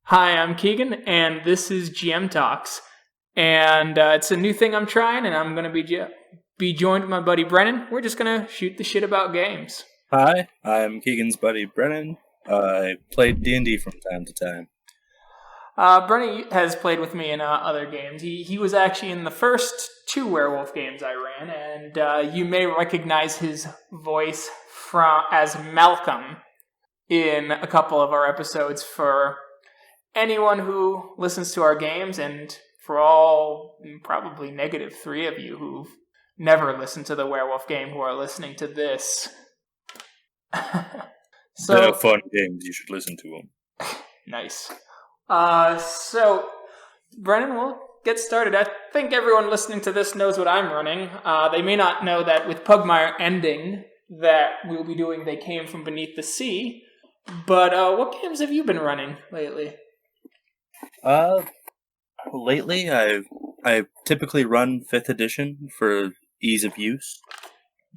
Hi, I'm Keegan, and this is GM Talks. And it's a new thing I'm trying, and I'm going to be joined with my buddy Brennan. We're just going to shoot the shit about games. Hi, I'm Keegan's buddy Brennan. I played D&D from time to time. Brennan has played with me in other games. He was actually in the first two werewolf games I ran, and you may recognize his voice as Malcolm in a couple of our episodes for anyone who listens to our games, and for all probably negative 3 of you who've never listened to the werewolf game who are listening to this. They're fun games. You should listen to them. Nice. So, Brennan, we'll get started. I think everyone listening to this knows what I'm running. They may not know that with Pugmire ending that we'll be doing They Came From Beneath the Sea. But what games have you been running lately? Lately I typically run 5th edition for ease of use,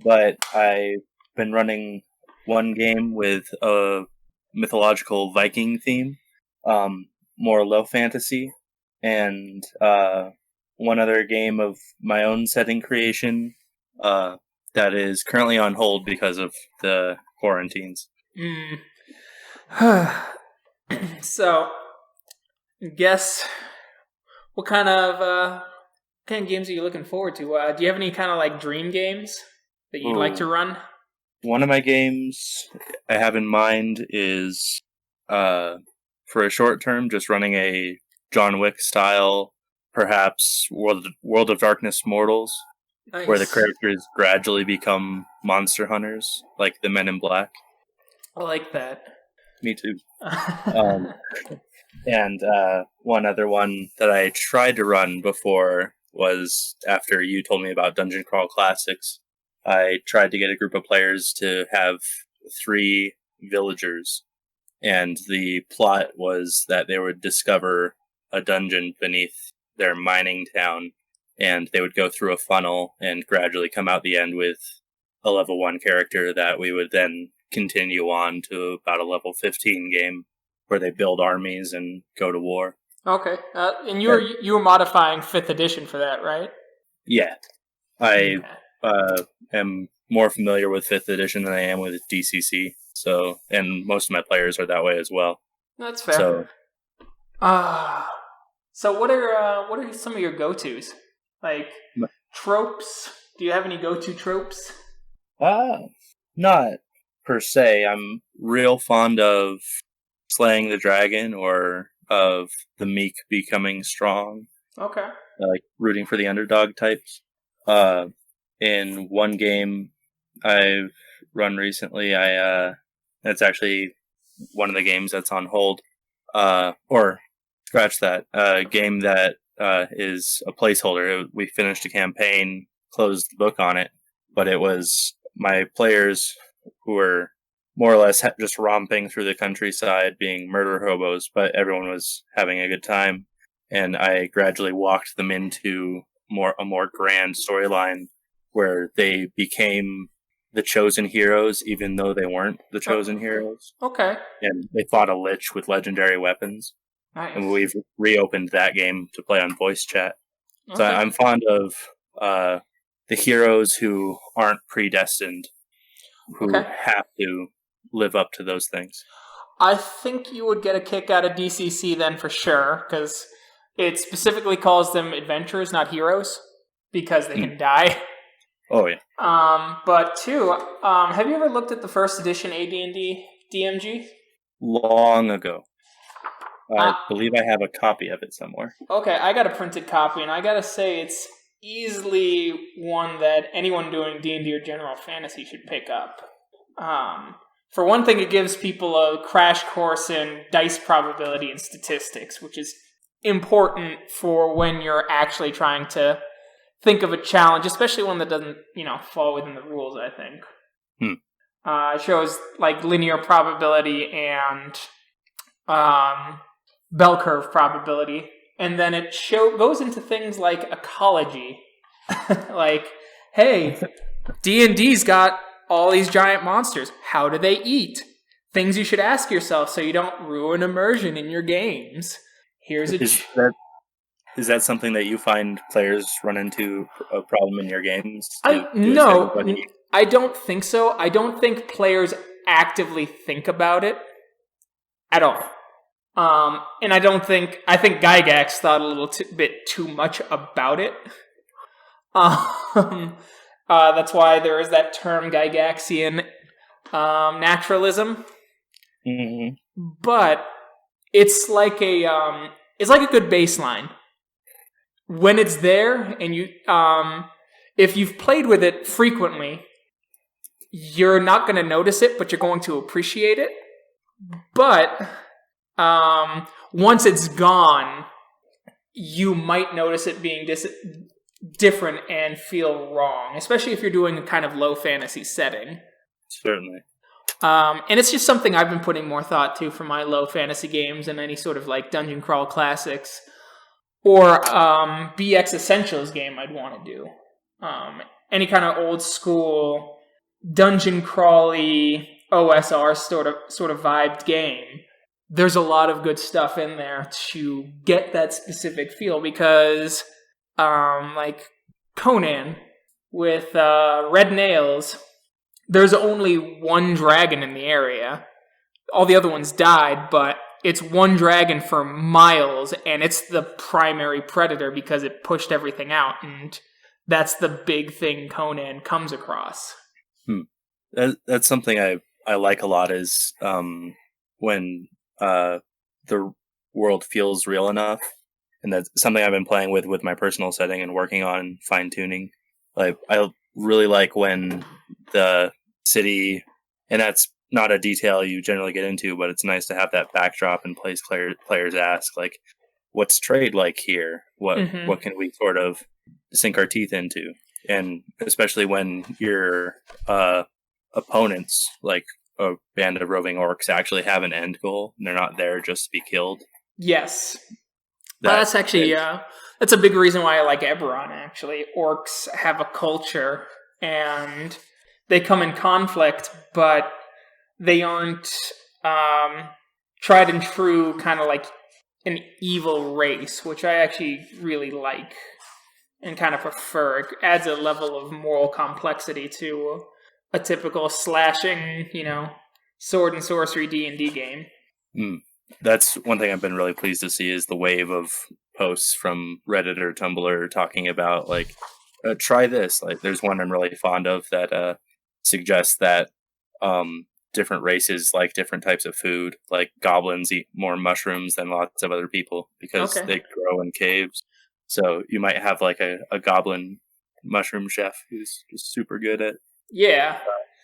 but I've been running one game with a mythological Viking theme, more low fantasy, and one other game of my own setting creation that is currently on hold because of the quarantines. So, guess what kind of games are you looking forward to? Do you have any kind of like dream games that you'd like to run? One of my games I have in mind is for a short term, just running a John Wick style, perhaps World of Darkness Mortals, nice. Where the characters gradually become monster hunters, like the Men in Black. I like that. Me too. And one other one that I tried to run before was after you told me about Dungeon Crawl Classics. I tried to get a group of players to have 3 villagers, and the plot was that they would discover a dungeon beneath their mining town, and they would go through a funnel and gradually come out the end with a level 1 character that we would then continue on to about a level 15 game where they build armies and go to war. Okay. And you were modifying 5th edition for that, right? Yeah. I am more familiar with 5th edition than I am with DCC. So, and most of my players are that way as well. That's fair. So what are some of your go-tos? Like tropes? Do you have any go-to tropes? Not per se. I'm real fond of slaying the dragon or of the meek becoming strong. Okay. Like rooting for the underdog types. In one game I've run recently, that's actually one of the games that's on hold. Or scratch that. A game that is a placeholder. We finished a campaign, closed the book on it, but it was my players who were more or less just romping through the countryside, being murder hobos, but everyone was having a good time, and I gradually walked them into a more grand storyline where they became the chosen heroes, even though they weren't the chosen heroes. Okay. And they fought a lich with legendary weapons. Nice. And we've reopened that game to play on voice chat. Okay. So I'm fond of the heroes who aren't predestined, who have to live up to those things. I think you would get a kick out of DCC then for sure, because it specifically calls them adventurers, not heroes, because they can die. Oh, yeah. But two, have you ever looked at the first edition AD&D DMG? Long ago. I believe I have a copy of it somewhere. Okay, I got a printed copy, and I gotta say it's easily one that anyone doing D&D or general fantasy should pick up. For one thing, it gives people a crash course in dice probability and statistics, which is important for when you're actually trying to think of a challenge, especially one that doesn't, fall within the rules, I think. It shows like linear probability and bell curve probability, and then it goes into things like ecology. Like, hey, D&D's got all these giant monsters. How do they eat? things you should ask yourself so you don't ruin immersion in your games. Here's a... Is that something that you find players run into a problem in your games? No, I don't think so. I don't think players actively think about it at all. And I think Gygax thought a little bit too much about it. That's why there is that term Gygaxian naturalism. Mm-hmm. But it's like a good baseline. When it's there, and you, if you've played with it frequently, you're not going to notice it, but you're going to appreciate it. But once it's gone, you might notice it being different and feel wrong, especially if you're doing a kind of low fantasy setting. Certainly. And it's just something I've been putting more thought to for my low fantasy games and any sort of like dungeon crawl classics. Or BX Essentials game I'd want to do. Any kind of old school dungeon crawly OSR sort of vibed game. There's a lot of good stuff in there to get that specific feel because like Conan with Red Nails, there's only one dragon in the area. All the other ones died, but it's one dragon for miles, and it's the primary predator because it pushed everything out, and that's the big thing Conan comes across. That's something I like a lot is when the world feels real enough, and that's something I've been playing with my personal setting and working on fine-tuning. Like, I really like when the city, and that's not a detail you generally get into, but it's nice to have that backdrop in place. Players ask, like, what's trade like here? What can we sort of sink our teeth into? And especially when your opponents, like a band of roving orcs, actually have an end goal, and they're not there just to be killed. Yes. That's actually, that's a big reason why I like Eberron, actually. Orcs have a culture, and they come in conflict, but they aren't tried and true, kind of like an evil race, which I actually really like and kind of prefer. It adds a level of moral complexity to a typical slashing, sword and sorcery D&D game. That's one thing I've been really pleased to see is the wave of posts from Reddit or Tumblr talking about, like, try this. Like, there's one I'm really fond of that suggests that different races like different types of food. Like goblins eat more mushrooms than lots of other people because they grow in caves. So you might have like a goblin mushroom chef who's just super good at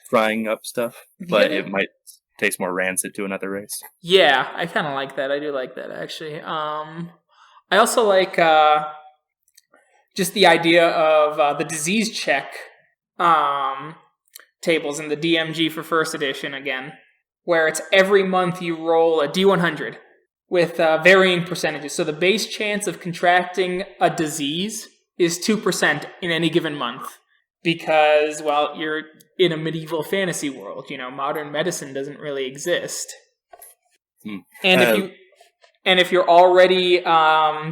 frying up stuff, but it might taste more rancid to another race. Yeah, I kind of like that. I do like that, actually. I also like just the idea of the disease check tables in the DMG for first edition again, where it's every month you roll a D100 with varying percentages. So the base chance of contracting a disease is 2% in any given month because, well, you're in a medieval fantasy world. Modern medicine doesn't really exist. And if you're already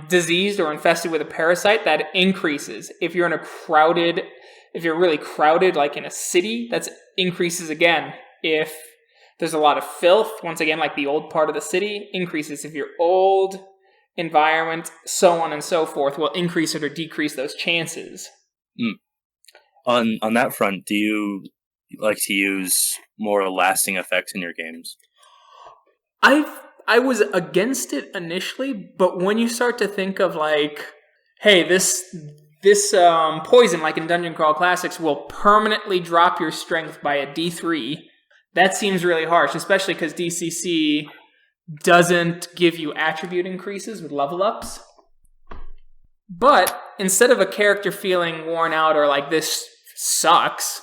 diseased or infested with a parasite, that increases. If you're really crowded, like in a city, that increases again. If there's a lot of filth, once again, like the old part of the city, increases. If your old environment, so on and so forth, will increase it or decrease those chances. On that front, do you like to use more lasting effects in your games? I was against it initially, but when you start to think of like, hey, this poison, like in Dungeon Crawl Classics, will permanently drop your strength by a D3. That seems really harsh, especially because DCC doesn't give you attribute increases with level ups. But instead of a character feeling worn out or like this sucks,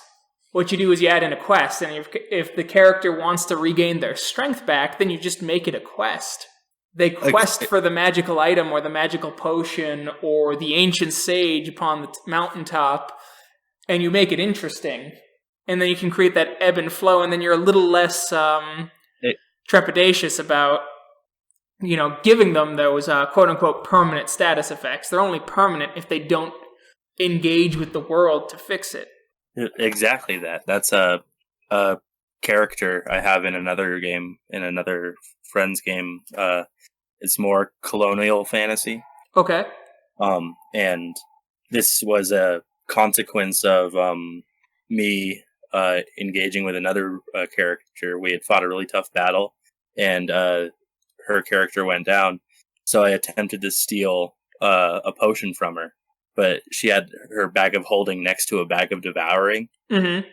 what you do is you add in a quest, and if the character wants to regain their strength back, then you just make it a quest. They quest for the magical item or the magical potion or the ancient sage upon the mountaintop, and you make it interesting. And then you can create that ebb and flow, and then you're a little less... trepidatious about, giving them those quote-unquote permanent status effects. They're only permanent if they don't engage with the world to fix it. Exactly that. That's a character I have in another game, in another friend's game. It's more colonial fantasy. Okay. And this was a consequence of me engaging with another character. We had fought a really tough battle, and her character went down. So I attempted to steal a potion from her, but she had her bag of holding next to a bag of devouring. Mm-hmm.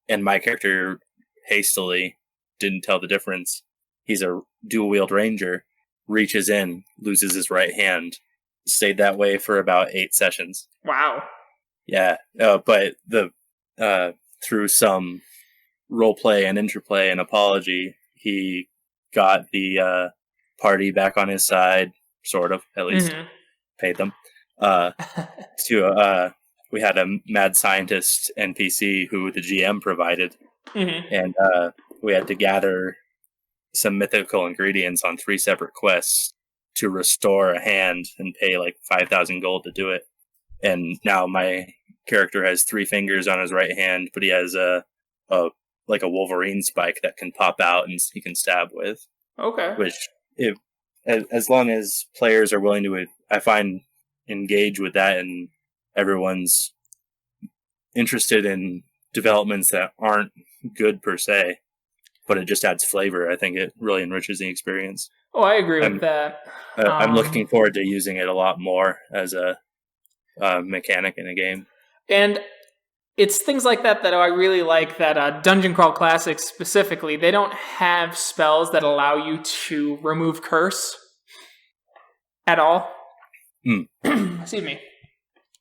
And my character hastily didn't tell the difference. He's a dual-wield ranger, reaches in, loses his right hand. Stayed that way for about 8 sessions. Wow. Yeah, but through some roleplay and interplay and apology, he got the party back on his side, sort of, at least. Mm-hmm. Paid them. We had a mad scientist NPC who the GM provided, Mm-hmm. and we had to gather some mythical ingredients on 3 separate quests to restore a hand and pay like 5,000 gold to do it. And now my character has 3 fingers on his right hand, but he has a Wolverine spike that can pop out and he can stab with. Okay. Which, as long as players are willing to, I find, engage with that, and everyone's interested in developments that aren't good per se, but it just adds flavor. I think it really enriches the experience. Oh, I agree with that. I'm looking forward to using it a lot more as a mechanic in a game. And it's things like that I really like, that Dungeon Crawl Classics specifically, they don't have spells that allow you to remove curse at all. Excuse me.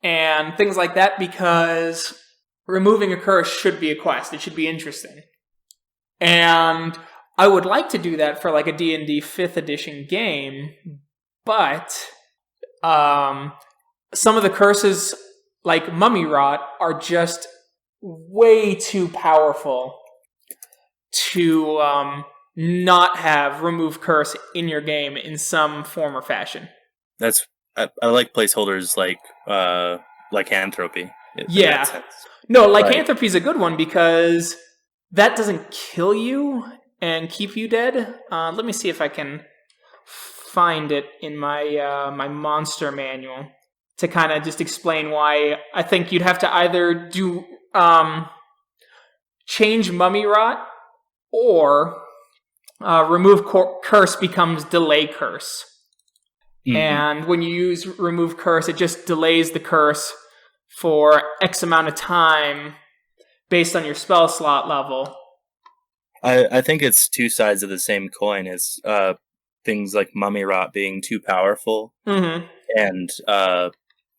And things like that, because removing a curse should be a quest. It should be interesting. And I would like to do that for like a D&D 5th edition game, but some of the curses, like Mummy Rot, are just way too powerful to not have remove curse in your game in some form or fashion. I like placeholders like lycanthropy. Yeah. No, lycanthropy is a good one because that doesn't kill you and keep you dead. Let me see if I can find it in my my monster manual to kind of just explain why I think you'd have to either do change Mummy Rot or remove curse becomes delay curse. Mm-hmm. And when you use remove curse, it just delays the curse for X amount of time based on your spell slot level. I think it's 2 sides of the same coin. It's things like Mummy Rot being too powerful, mm-hmm. and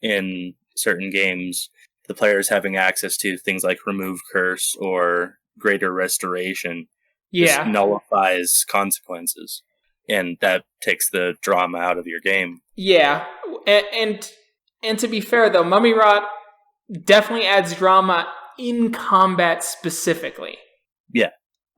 in certain games, the players having access to things like remove curse or greater restoration just nullifies consequences. And that takes the drama out of your game. Yeah, and to be fair though, Mummy Rot definitely adds drama in combat specifically. Yeah,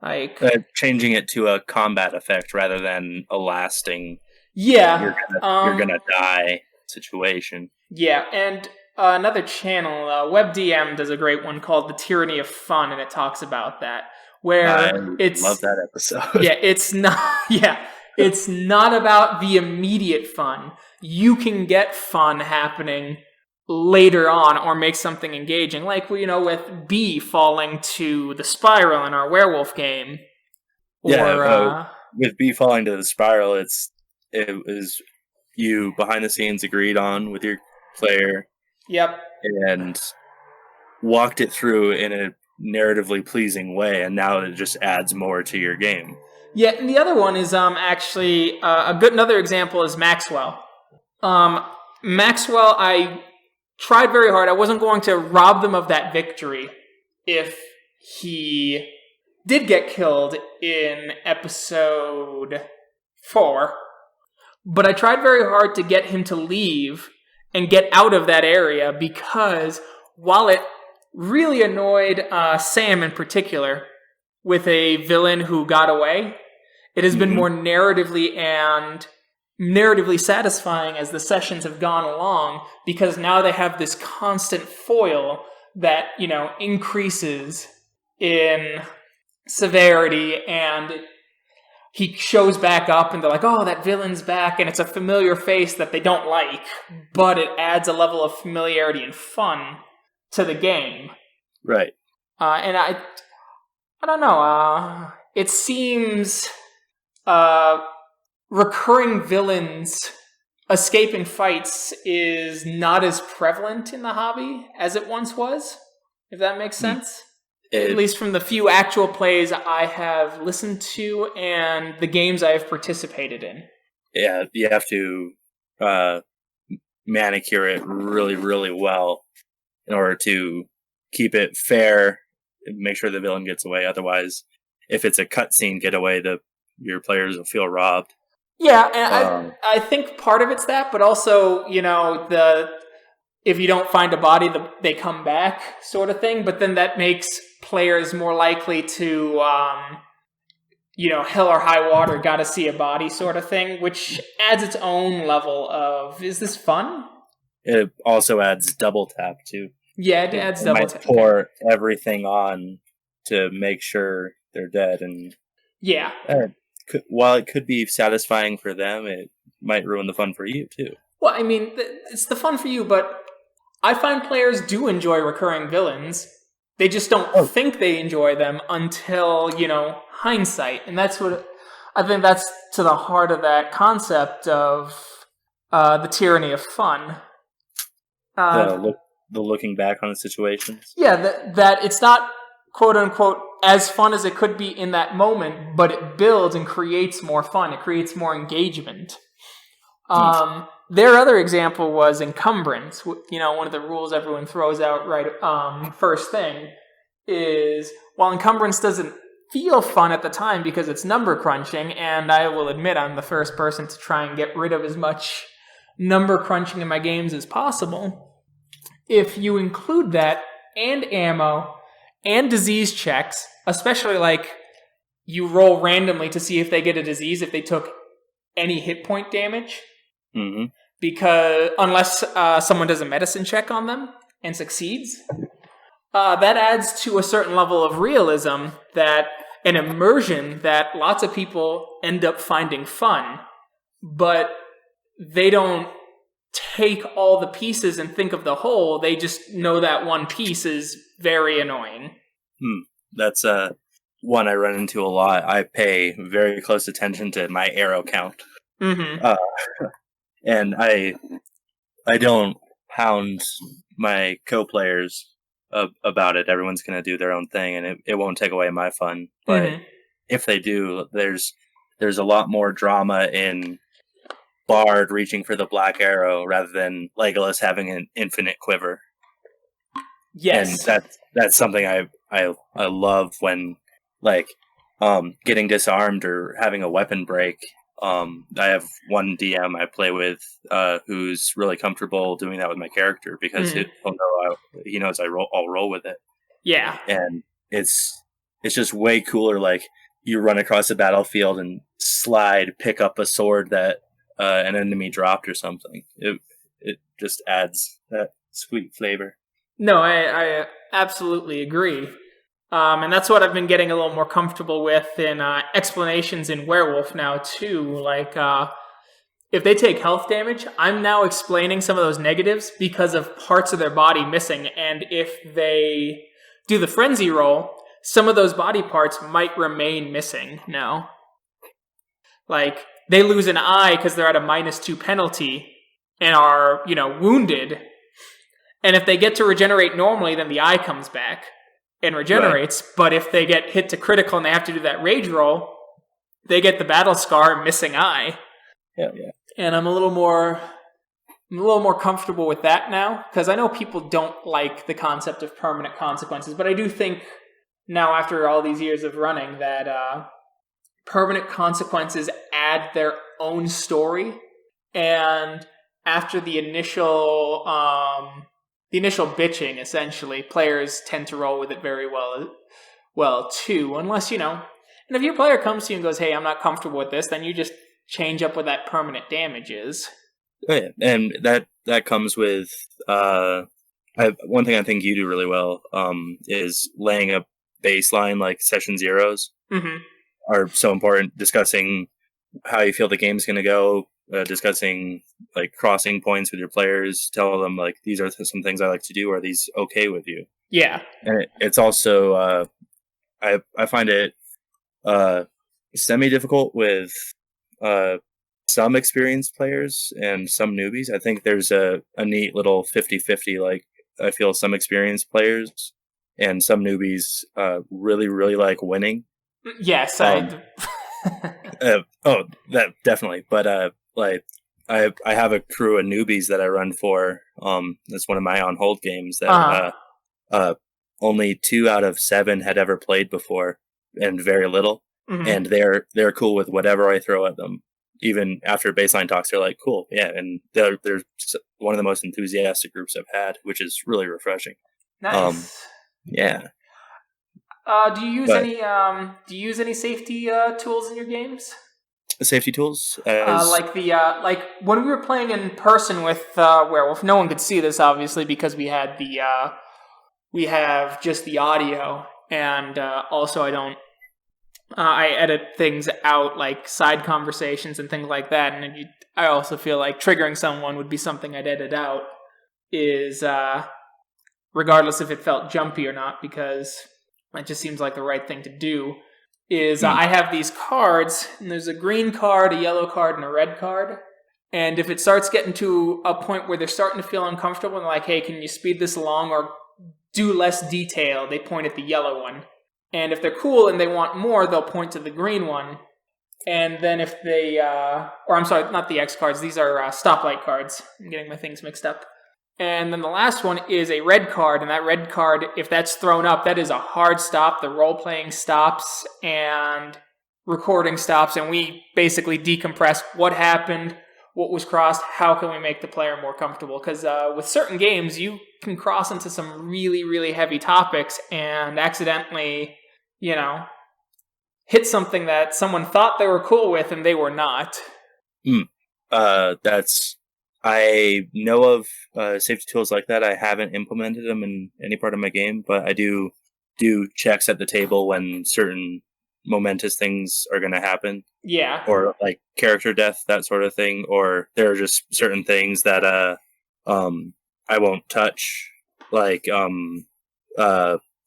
like changing it to a combat effect rather than a lasting. Yeah, you're gonna die situation. Yeah, and another channel, WebDM, does a great one called The Tyranny of Fun, and it talks about that. Where I love that episode. Yeah, it's not. Yeah. It's not about the immediate fun. You can get fun happening later on or make something engaging. Like, with B falling to the spiral in our werewolf game. With B falling to the spiral, it was you behind the scenes agreed on with your player. Yep. And walked it through in a narratively pleasing way, and now it just adds more to your game. Yeah, and the other one is actually another example is Maxwell. Maxwell, I tried very hard. I wasn't going to rob them of that victory if he did get killed in episode 4. But I tried very hard to get him to leave and get out of that area, because while it really annoyed Sam in particular with a villain who got away, It has been more narratively satisfying as the sessions have gone along, because now they have this constant foil that, increases in severity, and he shows back up and they're like, oh, that villain's back, and it's a familiar face that they don't like, but it adds a level of familiarity and fun to the game. Right. And I don't know, it seems recurring villains escaping fights is not as prevalent in the hobby as it once was, if that makes sense. At least from the few actual plays I have listened to and the games I have participated in. Yeah, you have to manicure it really, really well in order to keep it fair and make sure the villain gets away. Otherwise, if it's a cutscene getaway, your players will feel robbed. Yeah, and I think part of it's that, but also, if you don't find a body, they come back sort of thing. But then that makes players more likely to, hell or high water, gotta see a body sort of thing, which adds its own level of, is this fun? It also adds double tap, too. Yeah, it adds double tap. Pour everything on to make sure they're dead. And yeah. While it could be satisfying for them, it might ruin the fun for you, too. Well, I mean, it's the fun for you, but I find players do enjoy recurring villains. They just don't think they enjoy them until, hindsight. And that's what I think that's to the heart of that concept of the tyranny of fun. The looking back on the situations. Yeah, that it's not, quote unquote, as fun as it could be in that moment, but it builds and creates more fun. It creates more engagement. Their other example was encumbrance. One of the rules everyone throws out right first thing is, while encumbrance doesn't feel fun at the time because it's number crunching, and I will admit I'm the first person to try and get rid of as much number crunching in my games as possible, if you include that and ammo and disease checks, especially like you roll randomly to see if they get a disease if they took any hit point damage. Mm-hmm. Because unless someone does a medicine check on them and succeeds, that adds to a certain level of realism, that an immersion that lots of people end up finding fun, but they don't take all the pieces and think of the whole. They just know that one piece is very annoying. That's one I run into a lot. I pay very close attention to my arrow count. Mm-hmm. And I don't hound my co-players about it. Everyone's going to do their own thing, and it won't take away my fun. But if they do, there's a lot more drama in Bard reaching for the black arrow rather than Legolas having an infinite quiver. Yes, and that's something I love when, like, getting disarmed or having a weapon break. I have one DM I play with who's really comfortable doing that with my character because he knows I'll roll with it. Yeah, and it's just way cooler. Like, you run across the battlefield and pick up a sword that an enemy dropped or something. It just adds that sweet flavor. No, I absolutely agree. And that's what I've been getting a little more comfortable with in explanations in Werewolf now, too. Like, if they take health damage, I'm now explaining some of those negatives because of parts of their body missing. And if they do the frenzy roll, some of those body parts might remain missing now. Like, they lose an eye because they're at a -2 penalty and are, wounded. And if they get to regenerate normally, then the eye comes back and regenerates. Right. But if they get hit to critical and they have to do that rage roll, they get the battle scar and missing eye. Yeah. And I'm a little more comfortable with that now, because I know people don't like the concept of permanent consequences, but I do think now, after all these years of running, that permanent consequences add their own story. And after the initial bitching, essentially, players tend to roll with it very well too, unless, And if your player comes to you and goes, hey, I'm not comfortable with this, then you just change up what that permanent damage is. Oh, yeah. And that comes with one thing I think you do really well is laying a baseline, like session zeros Mm-hmm. are so important. Discussing how you feel the game's going to go, discussing like crossing points with your players, tell them like these are some things I like to do. Are these okay with you? Yeah. And it's also I find it semi difficult with some experienced players and some newbies. I think there's a neat little 50-50. Like I feel some experienced players and some newbies really, really like winning. Yes, That definitely. But like I have a crew of newbies that I run for. That's one of my on hold games that only 2 out of 7 had ever played before, and very little. Mm-hmm. And they're cool with whatever I throw at them. Even after baseline talks, they're like, "Cool, yeah." And they're one of the most enthusiastic groups I've had, which is really refreshing. Nice. Yeah. Do you use any safety tools in your games? Safety tools, Like when we were playing in person with Werewolf, no one could see this obviously because we have just the audio, and also I edit things out like side conversations and things like that, and I also feel like triggering someone would be something I'd edit out, is regardless if it felt jumpy or not, because it just seems like the right thing to do. I have these cards, and there's a green card, a yellow card, and a red card. And if it starts getting to a point where they're starting to feel uncomfortable and they're like, hey, can you speed this along or do less detail, they point at the yellow one. And if they're cool and they want more, they'll point to the green one. And then if they, or I'm sorry, not the X cards, these are stoplight cards. I'm getting my things mixed up. And then the last one is a red card, and that red card, if that's thrown up, that is a hard stop. The role-playing stops and recording stops, and we basically decompress what happened, what was crossed, how can we make the player more comfortable. Because with certain games, you can cross into some really, really heavy topics and accidentally, hit something that someone thought they were cool with and they were not. I know of safety tools like that. I haven't implemented them in any part of my game, but I do checks at the table when certain momentous things are going to happen. Yeah. Or like character death, that sort of thing. Or there are just certain things that I won't touch, like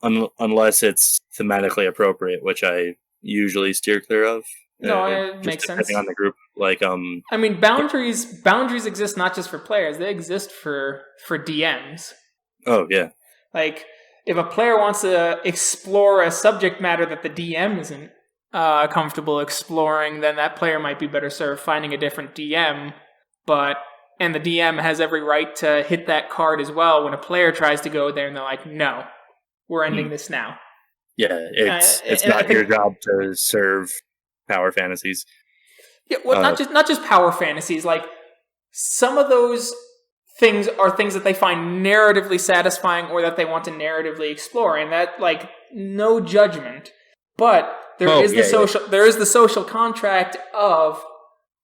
unless it's thematically appropriate, which I usually steer clear of. No, it makes sense. Depending on the group, like I mean, boundaries exist not just for players; they exist for DMs. Oh yeah. Like if a player wants to explore a subject matter that the DM isn't comfortable exploring, then that player might be better served finding a different DM. And the DM has every right to hit that card as well when a player tries to go there, and they're like, "No, we're ending this now." Yeah, it's not your job to serve power fantasies. Yeah, well, not just power fantasies. Like some of those things are things that they find narratively satisfying or that they want to narratively explore, and that like no judgment. But there is the social contract of,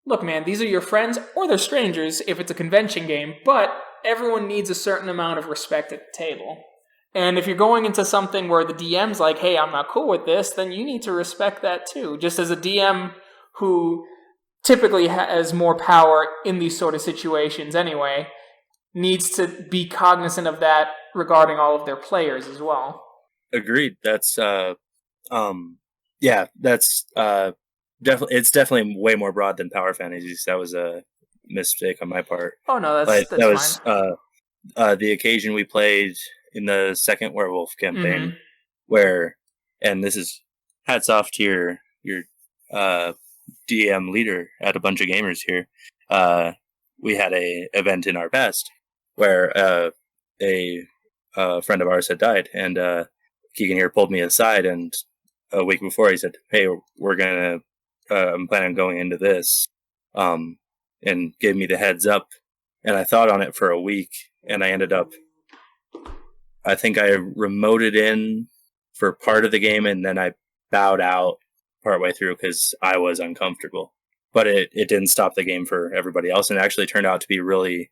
look, man, these are your friends or they're strangers if it's a convention game, but everyone needs a certain amount of respect at the table. And if you're going into something where the DM's like, hey, I'm not cool with this, then you need to respect that too. Just as a DM who typically has more power in these sort of situations anyway, needs to be cognizant of that regarding all of their players as well. Agreed. That's it's definitely way more broad than power fantasies. That was a mistake on my part. Oh no, that's fine. The occasion we played in the second Werewolf campaign, where, and this is hats off to your DM leader at a bunch of gamers here. We had a event in our past where a friend of ours had died, and Keegan here pulled me aside, and a week before he said, "Hey, we're gonna I'm planning on going into this," and gave me the heads up. And I thought on it for a week, and I think I remoted in for part of the game, and then I bowed out partway through because I was uncomfortable. But it didn't stop the game for everybody else, and it actually turned out to be really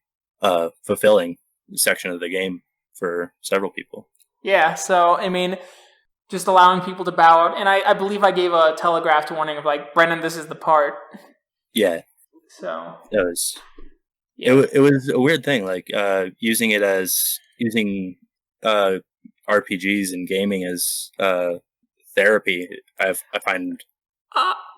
fulfilling section of the game for several people. Yeah, so, I mean, just allowing people to bow out. And I believe I gave a telegraphed warning of, like, Brennan, this is the part. Yeah. So. It was... Yeah. It was a weird thing, like using RPGs and gaming as therapy. I find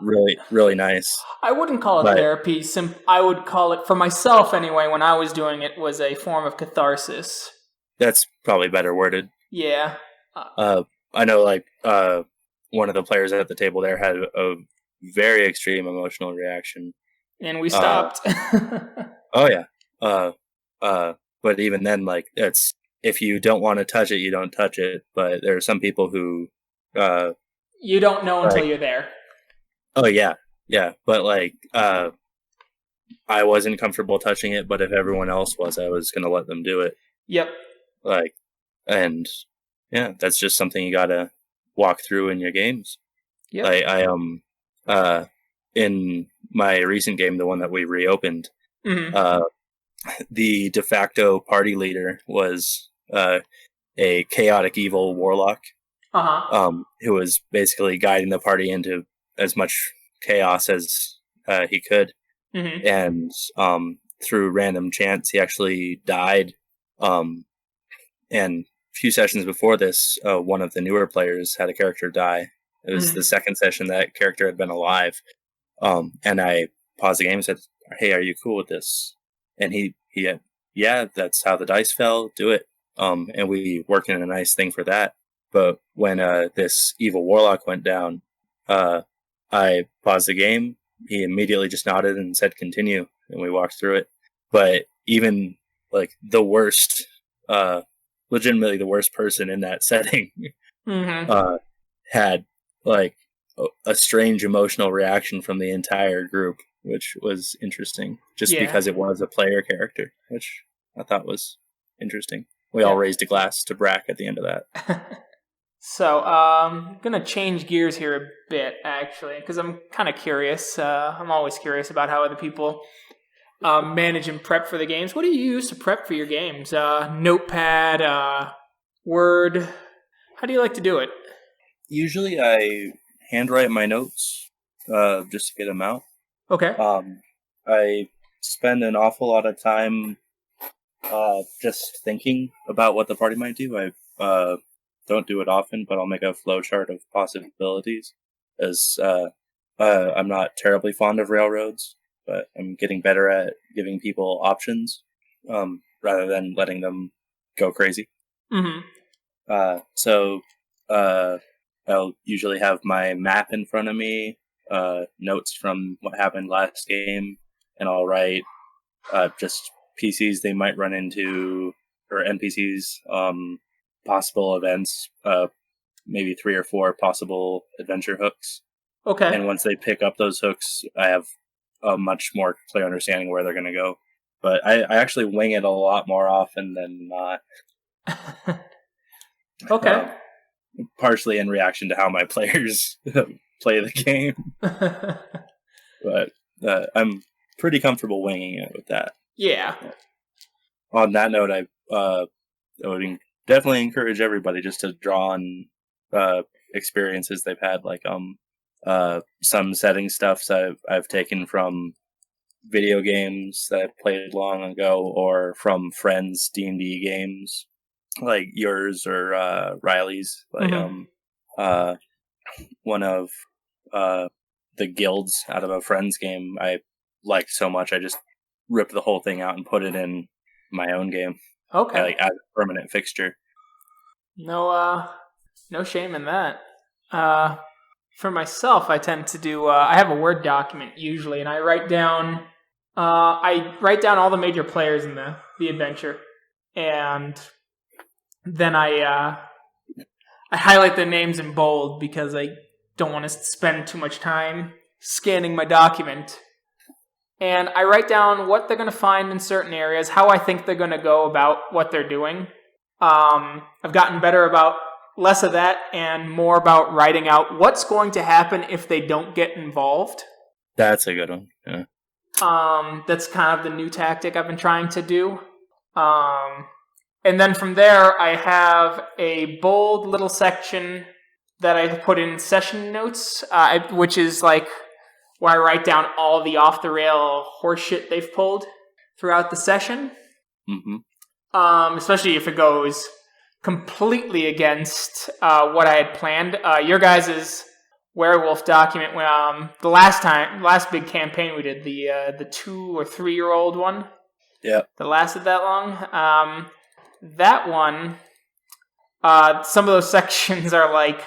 really, really nice. I wouldn't call it therapy. I would call it, for myself anyway, when I was doing it, was a form of catharsis. That's probably better worded. Yeah. I know, like, one of the players at the table there had a very extreme emotional reaction. And we stopped. Oh, yeah. But even then, like, it's, if you don't want to touch it, you don't touch it. But there are some people who... you don't know until you're there. Oh, yeah. Yeah. But, like, I wasn't comfortable touching it, but if everyone else was, I was going to let them do it. Yep. Like, and, yeah, that's just something you got to walk through in your games. Yep. I in my recent game, the one that we reopened, the de facto party leader was a chaotic evil warlock, who was basically guiding the party into as much chaos as he could. And through random chance, he actually died. And a few sessions before this, one of the newer players had a character die. It was the second session that character had been alive. And I paused the game and said, "Hey, are you cool with this?" And he had, "Yeah, that's how the dice fell. Do it." And we worked in a nice thing for that. But when this evil warlock went down, I paused the game. He immediately just nodded and said, "Continue," and we walked through it. But even like the worst, legitimately the worst person in that setting, had like a strange emotional reaction from the entire group, which was interesting, just because it was a player character, which I thought was interesting. We all raised a glass to Brack at the end of that. So, I'm going to change gears here a bit, actually, because I'm kind of curious. I'm always curious about how other people manage and prep for the games. What do you use to prep for your games? Notepad, Word? How do you like to do it? Usually I handwrite my notes just to get them out. Okay. I spend an awful lot of time just thinking about what the party might do. I don't do it often, but I'll make a flowchart of possibilities, as I'm not terribly fond of railroads, but I'm getting better at giving people options rather than letting them go crazy. So I'll usually have my map in front of me, notes from what happened last game, and I'll write just PCs they might run into, or NPCs, possible events, maybe 3 or 4 possible adventure hooks. Okay. And once they pick up those hooks, I have a much more clear understanding where they're going to go. But I actually wing it a lot more often than not. Okay. Partially in reaction to how my players play the game. But I'm pretty comfortable winging it with that. Yeah. On that note, I would definitely encourage everybody just to draw on experiences they've had, like some setting stuff that I've taken from video games that I played long ago, or from friends' D&D games, like yours or Riley's. Like one of the guilds out of a friend's game I liked so much, I just ripped the whole thing out and put it in my own game. Okay. Like as a permanent fixture. No shame in that. For myself, I tend to do. I have a Word document usually, and I write down. I write down all the major players in the adventure, and then I highlight their names in bold because I don't want to spend too much time scanning my document. And I write down what they're going to find in certain areas, how I think they're going to go about what they're doing. I've gotten better about less of that and more about writing out what's going to happen if they don't get involved. That's a good one. Yeah. That's kind of the new tactic I've been trying to do. And then from there, I have a bold little section that I put in session notes, which is like where I write down all the off-the-rail horseshit they've pulled throughout the session. Mm-hmm. Especially if it goes completely against what I had planned. Your guys' werewolf document, when the last big campaign we did, the 2 or 3 year old one, that lasted that long. That one, some of those sections are like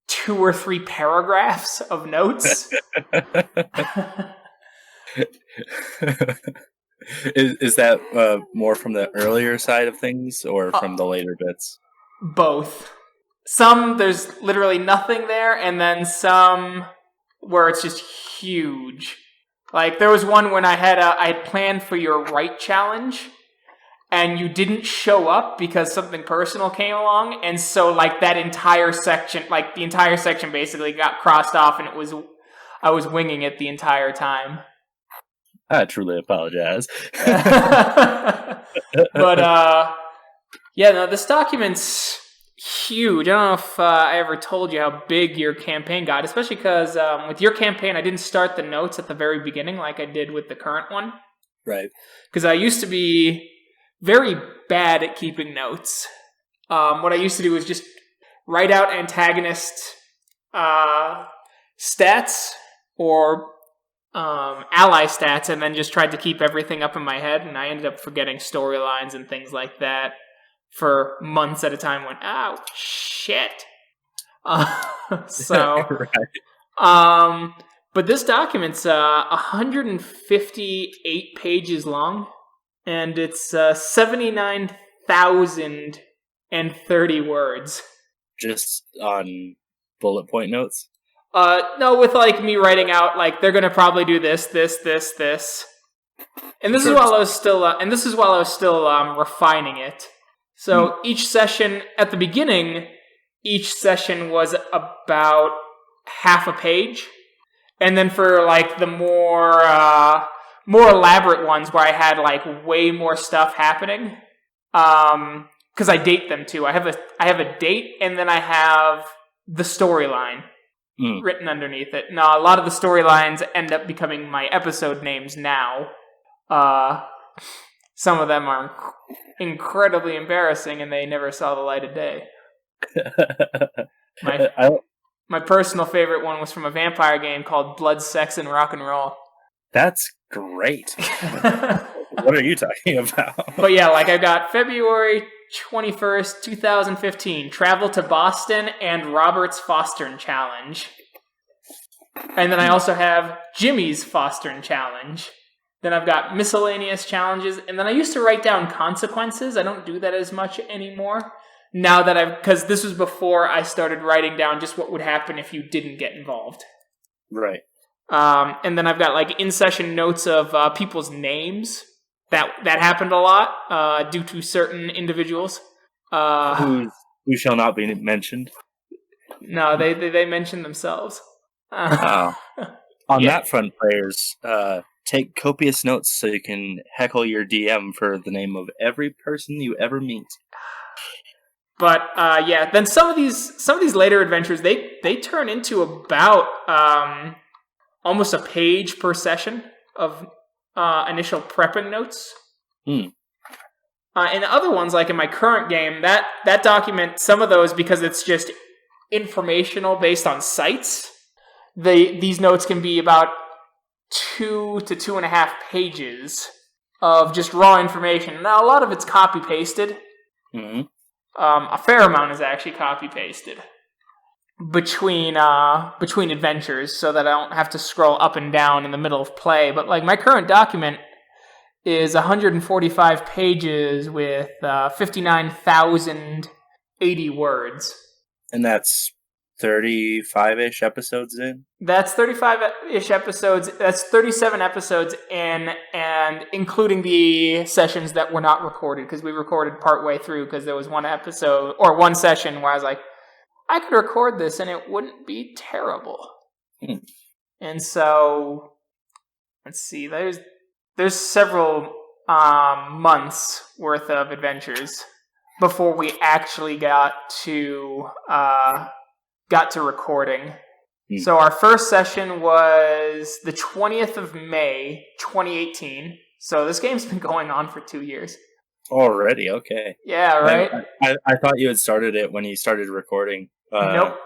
2 or 3 paragraphs of notes. Is that more from the earlier side of things or from the later bits? Both. Some, there's literally nothing there, and then some where it's just huge. Like, there was one when I had planned for your right challenge, and you didn't show up because something personal came along, and so, like, the entire section basically got crossed off, and I was winging it the entire time. I truly apologize. But, yeah, no, this document's huge. I don't know if I ever told you how big your campaign got, especially because with your campaign, I didn't start the notes at the very beginning like I did with the current one. Right. Because I used to be very bad at keeping notes. What I used to do was just write out antagonist stats or ally stats, and then just tried to keep everything up in my head, and I ended up forgetting storylines and things like that for months at a time. Went, oh shit. But this document's 158 pages long, and it's 79,030 words. Just on bullet point notes? No, with like me writing out like they're gonna probably do this. And this is while I was still refining it. So each session at the beginning, each session was about half a page, and then for like the more elaborate ones where I had like way more stuff happening, because I date them too. I have a date, and then I have the storyline written underneath it. Now, a lot of the storylines end up becoming my episode names now. Some of them are incredibly embarrassing, and they never saw the light of day. My personal favorite one was from a vampire game called Blood, Sex, and Rock and Roll. That's great. What are you talking about? But yeah, like I got February 21st, 2015, Travel to Boston and Robert's Fostern Challenge. And then I also have Jimmy's Fostern Challenge. Then I've got miscellaneous challenges, and then I used to write down consequences. I don't do that as much anymore. Now that because this was before I started writing down just what would happen if you didn't get involved. Right. And then I've got like in-session notes of people's names. That happened a lot due to certain individuals. Who shall not be mentioned? No, they mention themselves. On that front, players, take copious notes so you can heckle your DM for the name of every person you ever meet. But yeah, then some of these later adventures they turn into about almost a page per session of initial prepping notes. And the other ones, like in my current game, that document, some of those, because it's just informational based on sites, these notes can be about 2 to 2.5 pages of just raw information. Now, a lot of it's copy-pasted. Mm-hmm. A fair amount is actually copy-pasted between adventures, so that I don't have to scroll up and down in the middle of play. But like my current document is 145 pages with 59,080 words. And that's 35-ish episodes in? That's 35-ish episodes. That's 37 episodes in, and including the sessions that were not recorded, because we recorded partway through, because there was one episode, or one session, where I was like, I could record this and it wouldn't be terrible. Hmm. And so, let's see, there's several months worth of adventures before we actually got to recording. Hmm. So our first session was the 20th of May, 2018. So this game's been going on for 2 years. Already, okay. Yeah, right? I thought you had started it when you started recording. Nope.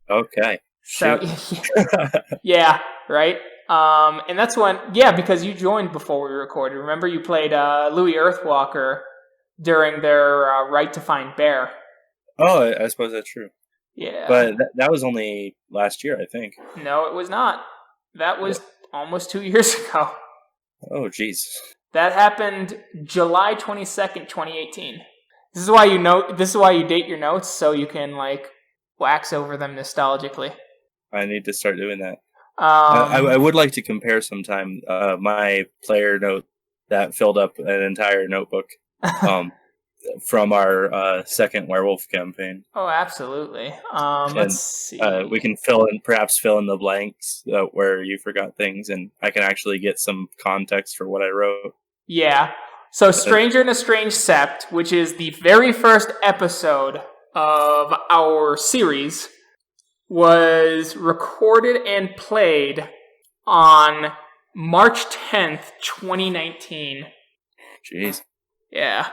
Okay. So, yeah, right? And that's when, because you joined before we recorded. Remember you played Louis Earthwalker during their Right to Find Bear. Oh, I suppose that's true. Yeah. But that was only last year, I think. No, it was not. That was almost 2 years ago. Oh, jeez. That happened July 22nd, 2018. This is why you date your notes, so you can, wax over them nostalgically. I need to start doing that. I would like to compare sometime my player note that filled up an entire notebook from our second werewolf campaign. Oh, absolutely. Let's see. We can perhaps fill in the blanks where you forgot things, and I can actually get some context for what I wrote. Yeah. So Stranger in a Strange Sept, which is the very first episode of our series, was recorded and played on March 10th, 2019. Jeez. Yeah.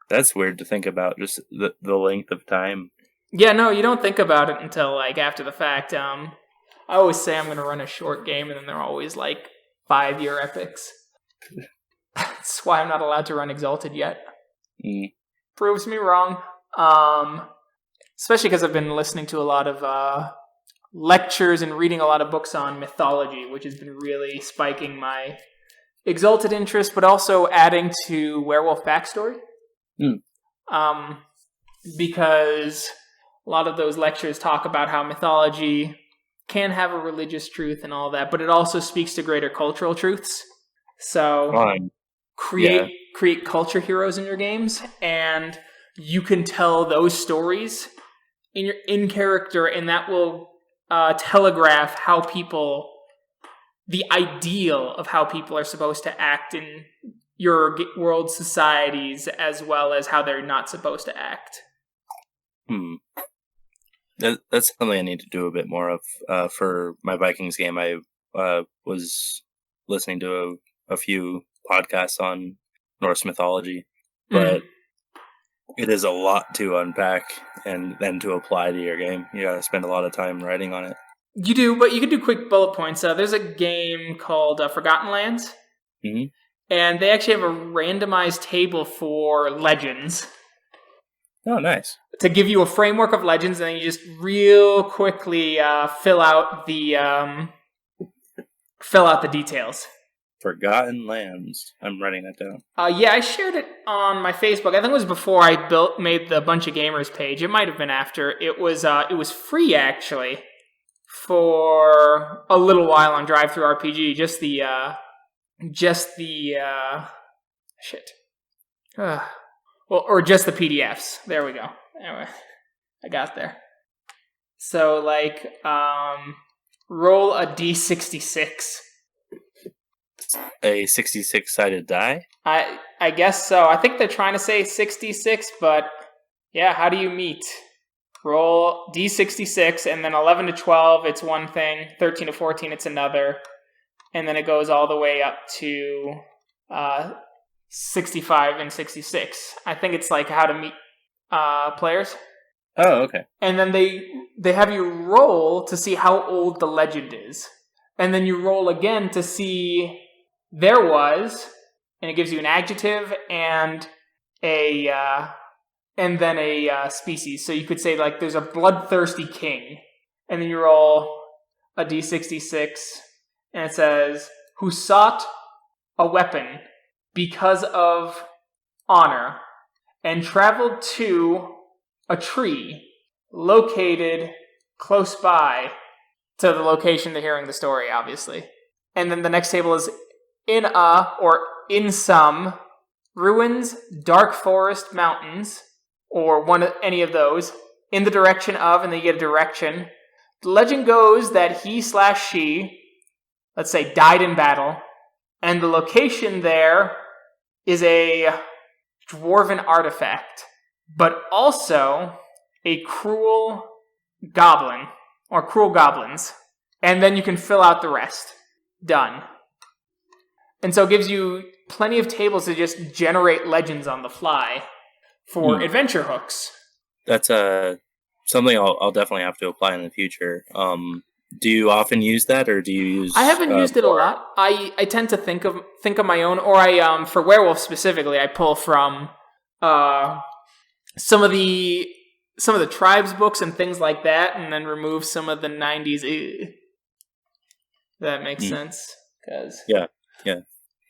That's weird to think about, just the length of time. Yeah, no, you don't think about it until, after the fact. I always say I'm going to run a short game, and then they're always, 5-year epics. That's why I'm not allowed to run Exalted yet. Mm. Proves me wrong. Especially because I've been listening to a lot of lectures and reading a lot of books on mythology, which has been really spiking my Exalted interest, but also adding to werewolf backstory. Mm. Because a lot of those lectures talk about how mythology can have a religious truth and all that, but it also speaks to greater cultural truths. So create culture heroes in your games, and you can tell those stories in character, and that will telegraph how the ideal of how people are supposed to act in your world societies, as well as how they're not supposed to act. That's something I need to do a bit more of. For my Vikings game, I was listening to a few podcasts on Norse mythology, but it is a lot to unpack and then to apply to your game. You gotta spend a lot of time writing on it. You do, but you can do quick bullet points. There's a game called Forgotten Lands, and they actually have a randomized table for legends. Oh, nice. To give you a framework of legends, and then you just real quickly fill out the details. Forgotten Lands. I'm writing that down. Yeah, I shared it on my Facebook. I think it was before I made the Bunch of Gamers page. It might have been after. It was free, actually, for a little while on DriveThruRPG. Just the PDFs. There we go. Anyway, I got there. So, roll a D66. A 66-sided die? I guess so. I think they're trying to say 66, but yeah, how do you meet? Roll D66, and then 11 to 12, it's one thing. 13 to 14, it's another. And then it goes all the way up to 65 and 66. I think it's how to meet players. Oh, okay. And then they have you roll to see how old the legend is. And then you roll again to see there was, and it gives you an adjective and then a species. So you could say there's a bloodthirsty king, and then you roll a D66, and it says, who sought a weapon because of honor, and traveled to a tree located close by to the location they're hearing the story, obviously. And then the next table is in some ruins, dark forest, mountains, or any of those, in the direction of, and then you get a direction. The legend goes that he/she, let's say, died in battle, and the location there is a dwarven artifact, but also a cruel goblin, or cruel goblins. And then you can fill out the rest. Done. And so it gives you plenty of tables to just generate legends on the fly for adventure hooks. That's something I'll definitely have to apply in the future. Do you often use that, or do you use? I haven't used it a lot. I tend to think of my own, or I for werewolf specifically, I pull from some of the tribes books and things like that, and then remove some of the 90s. That makes sense. Yeah.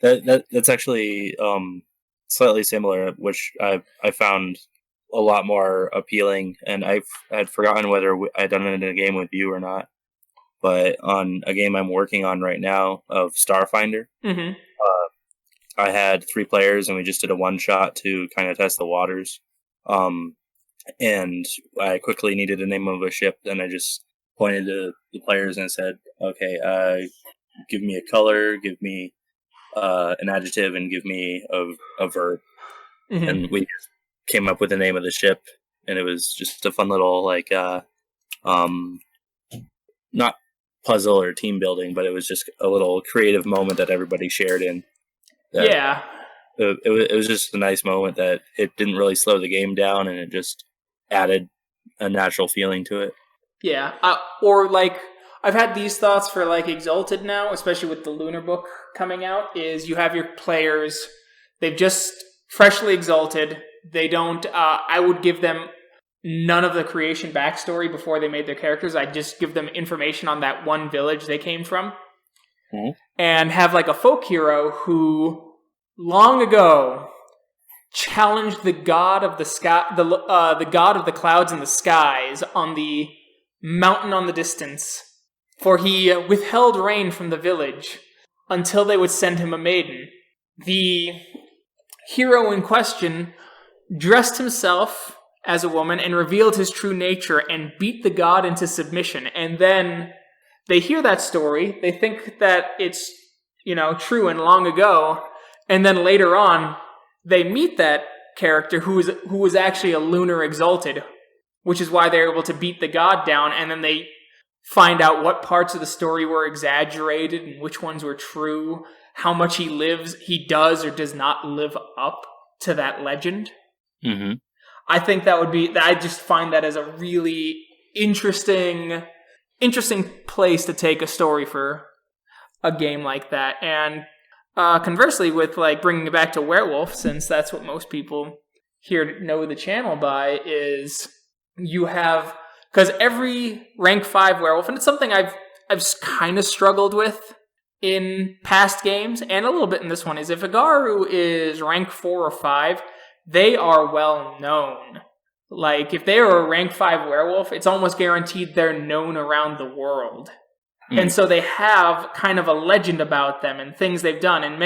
That's actually slightly similar, which I found a lot more appealing, and I had forgotten whether I'd done it in a game with you or not. But on a game I'm working on right now of Starfinder, I had 3 players, and we just did a one-shot to kind of test the waters. And I quickly needed a name of a ship, and I just pointed to the players and said, okay, give me a color, give me an adjective, and give me a verb. And we just came up with the name of the ship, and it was just a fun little, like, not puzzle or team building, but it was just a little creative moment that everybody shared in. Yeah. It was just a nice moment that it didn't really slow the game down, and it just added a natural feeling to it. Yeah. Or, like, I've had these thoughts for, like, Exalted now, especially with the Lunar book coming out, is you have your players, they've just freshly exalted, they don't, I would give them none of the creation backstory before they made their characters. I'd just give them information on that one village they came from. And have, like, a folk hero who, long ago, challenged the god of the sky, the god of the clouds and the skies on the mountain on the distance, for he withheld rain from the village until they would send him a maiden. The hero in question dressed himself as a woman and revealed his true nature and beat the god into submission. And then they hear that story, they think that it's, true and long ago, and then later on, they meet that character who was actually a lunar exalted, which is why they're able to beat the god down, and then they find out what parts of the story were exaggerated and which ones were true, how much he does or does not live up to that legend. I think I just find that as a really interesting place to take a story for a game like that. And conversely, with, like, bringing it back to werewolf, since that's what most people here know the channel by, is you have, because every rank 5 werewolf, and it's something I've kind of struggled with in past games, and a little bit in this one, is if a Garu is rank 4 or 5, they are well known. Like, if they are a rank 5 werewolf, it's almost guaranteed they're known around the world. And so they have kind of a legend about them and things they've done. And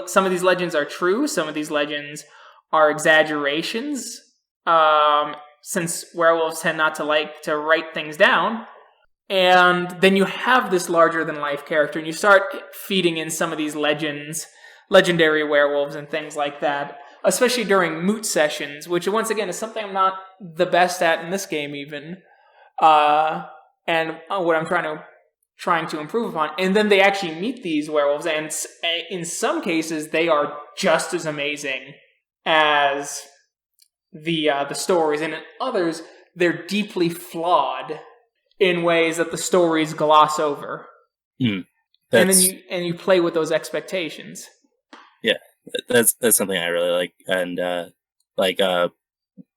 some of these legends are true. Some of these legends are exaggerations. Since werewolves tend not to like to write things down. And then you have this larger than life character, and you start feeding in some of these legends, legendary werewolves and things like that, especially during moot sessions, which once again is something I'm not the best at in this game even. And what I'm trying to improve upon. And then they actually meet these werewolves, and in some cases they are just as amazing as the stories, and in others they're deeply flawed in ways that the stories gloss over. And then you play with those expectations. Yeah, that's something I really like, and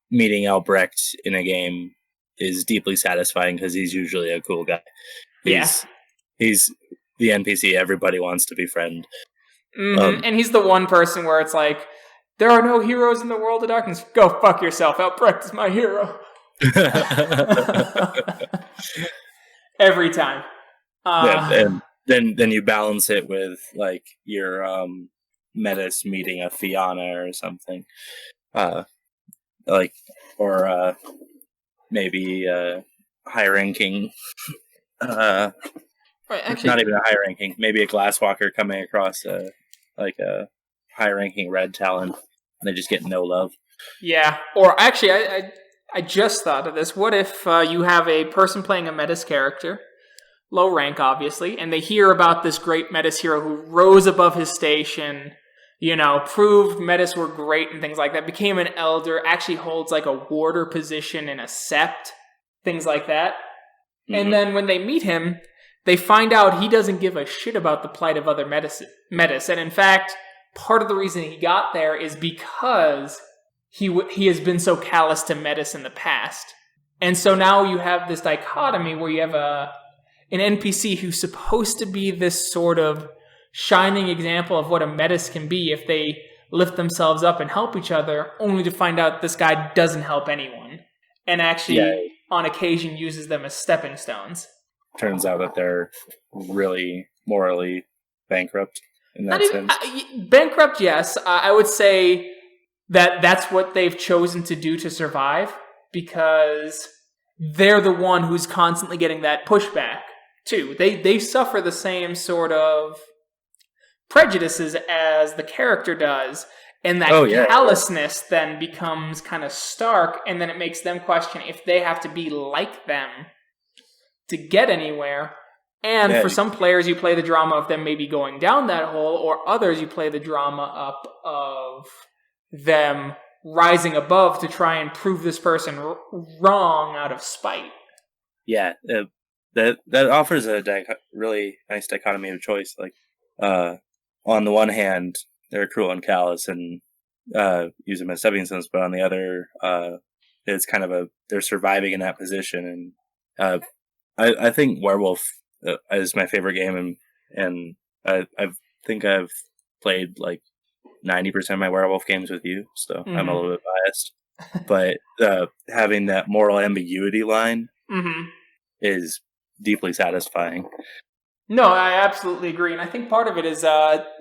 meeting Albrecht in a game is deeply satisfying because he's usually a cool guy. He's the NPC everybody wants to befriend. And he's the one person where it's like, there are no heroes in the world of darkness. Go fuck yourself. Albrecht is my hero. Every time. And then you balance it with, like, your Metis meeting a Fianna or something. maybe high-ranking, Right, actually, not even a high-ranking, maybe a glasswalker coming across a high-ranking red talon, and they just get no love. yeah. Or actually, I just thought of this. What if you have a person playing a Metis character, low rank, obviously, and they hear about this great Metis hero who rose above his station, proved Metis were great and things like that, became an elder, actually holds like a warder position in a sept, things like that. Mm-hmm. And then when they meet him, they find out he doesn't give a shit about the plight of other Metis. And in fact, part of the reason he got there is because he has been so callous to Metis in the past. And so now you have this dichotomy where you have an NPC who's supposed to be this sort of shining example of what a Metis can be if they lift themselves up and help each other, only to find out this guy doesn't help anyone. And actually, on occasion, uses them as stepping stones. Turns out that they're really morally bankrupt in that sense. Bankrupt, yes. I would say that that's what they've chosen to do to survive, because they're the one who's constantly getting that pushback, too. They suffer the same sort of prejudices as the character does, and that callousness then becomes kind of stark, and then it makes them question if they have to be like them to get anywhere. And for some players, you play the drama of them maybe going down that hole, or others, you play the drama up of them rising above to try and prove this person wrong out of spite. Yeah, that offers a really nice dichotomy of choice. Like, on the one hand, they're cruel and callous and use them as stepping stones, but on the other, it's kind of they're surviving in that position. And I think Werewolf is my favorite game, and I think I've played like 90% of my Werewolf games with you, so I'm a little bit biased. But having that moral ambiguity line is deeply satisfying. No, I absolutely agree, and I think part of it is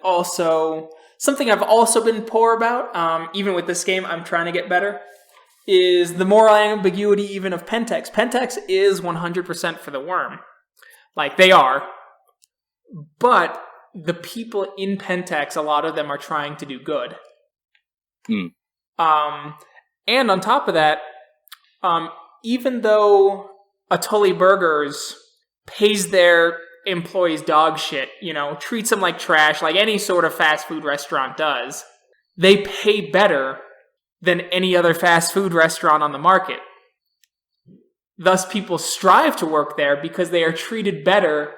also something I've also been poor about. Even with this game, I'm trying to get better. Is the moral ambiguity even of Pentex? Pentex is 100% for the worm, like they are, but the people in Pentex, a lot of them are trying to do good. And on top of that, even though Atoli Burgers pays their employees dog shit, treats them like trash, like any sort of fast food restaurant does, they pay better than any other fast food restaurant on the market. Thus, people strive to work there because they are treated better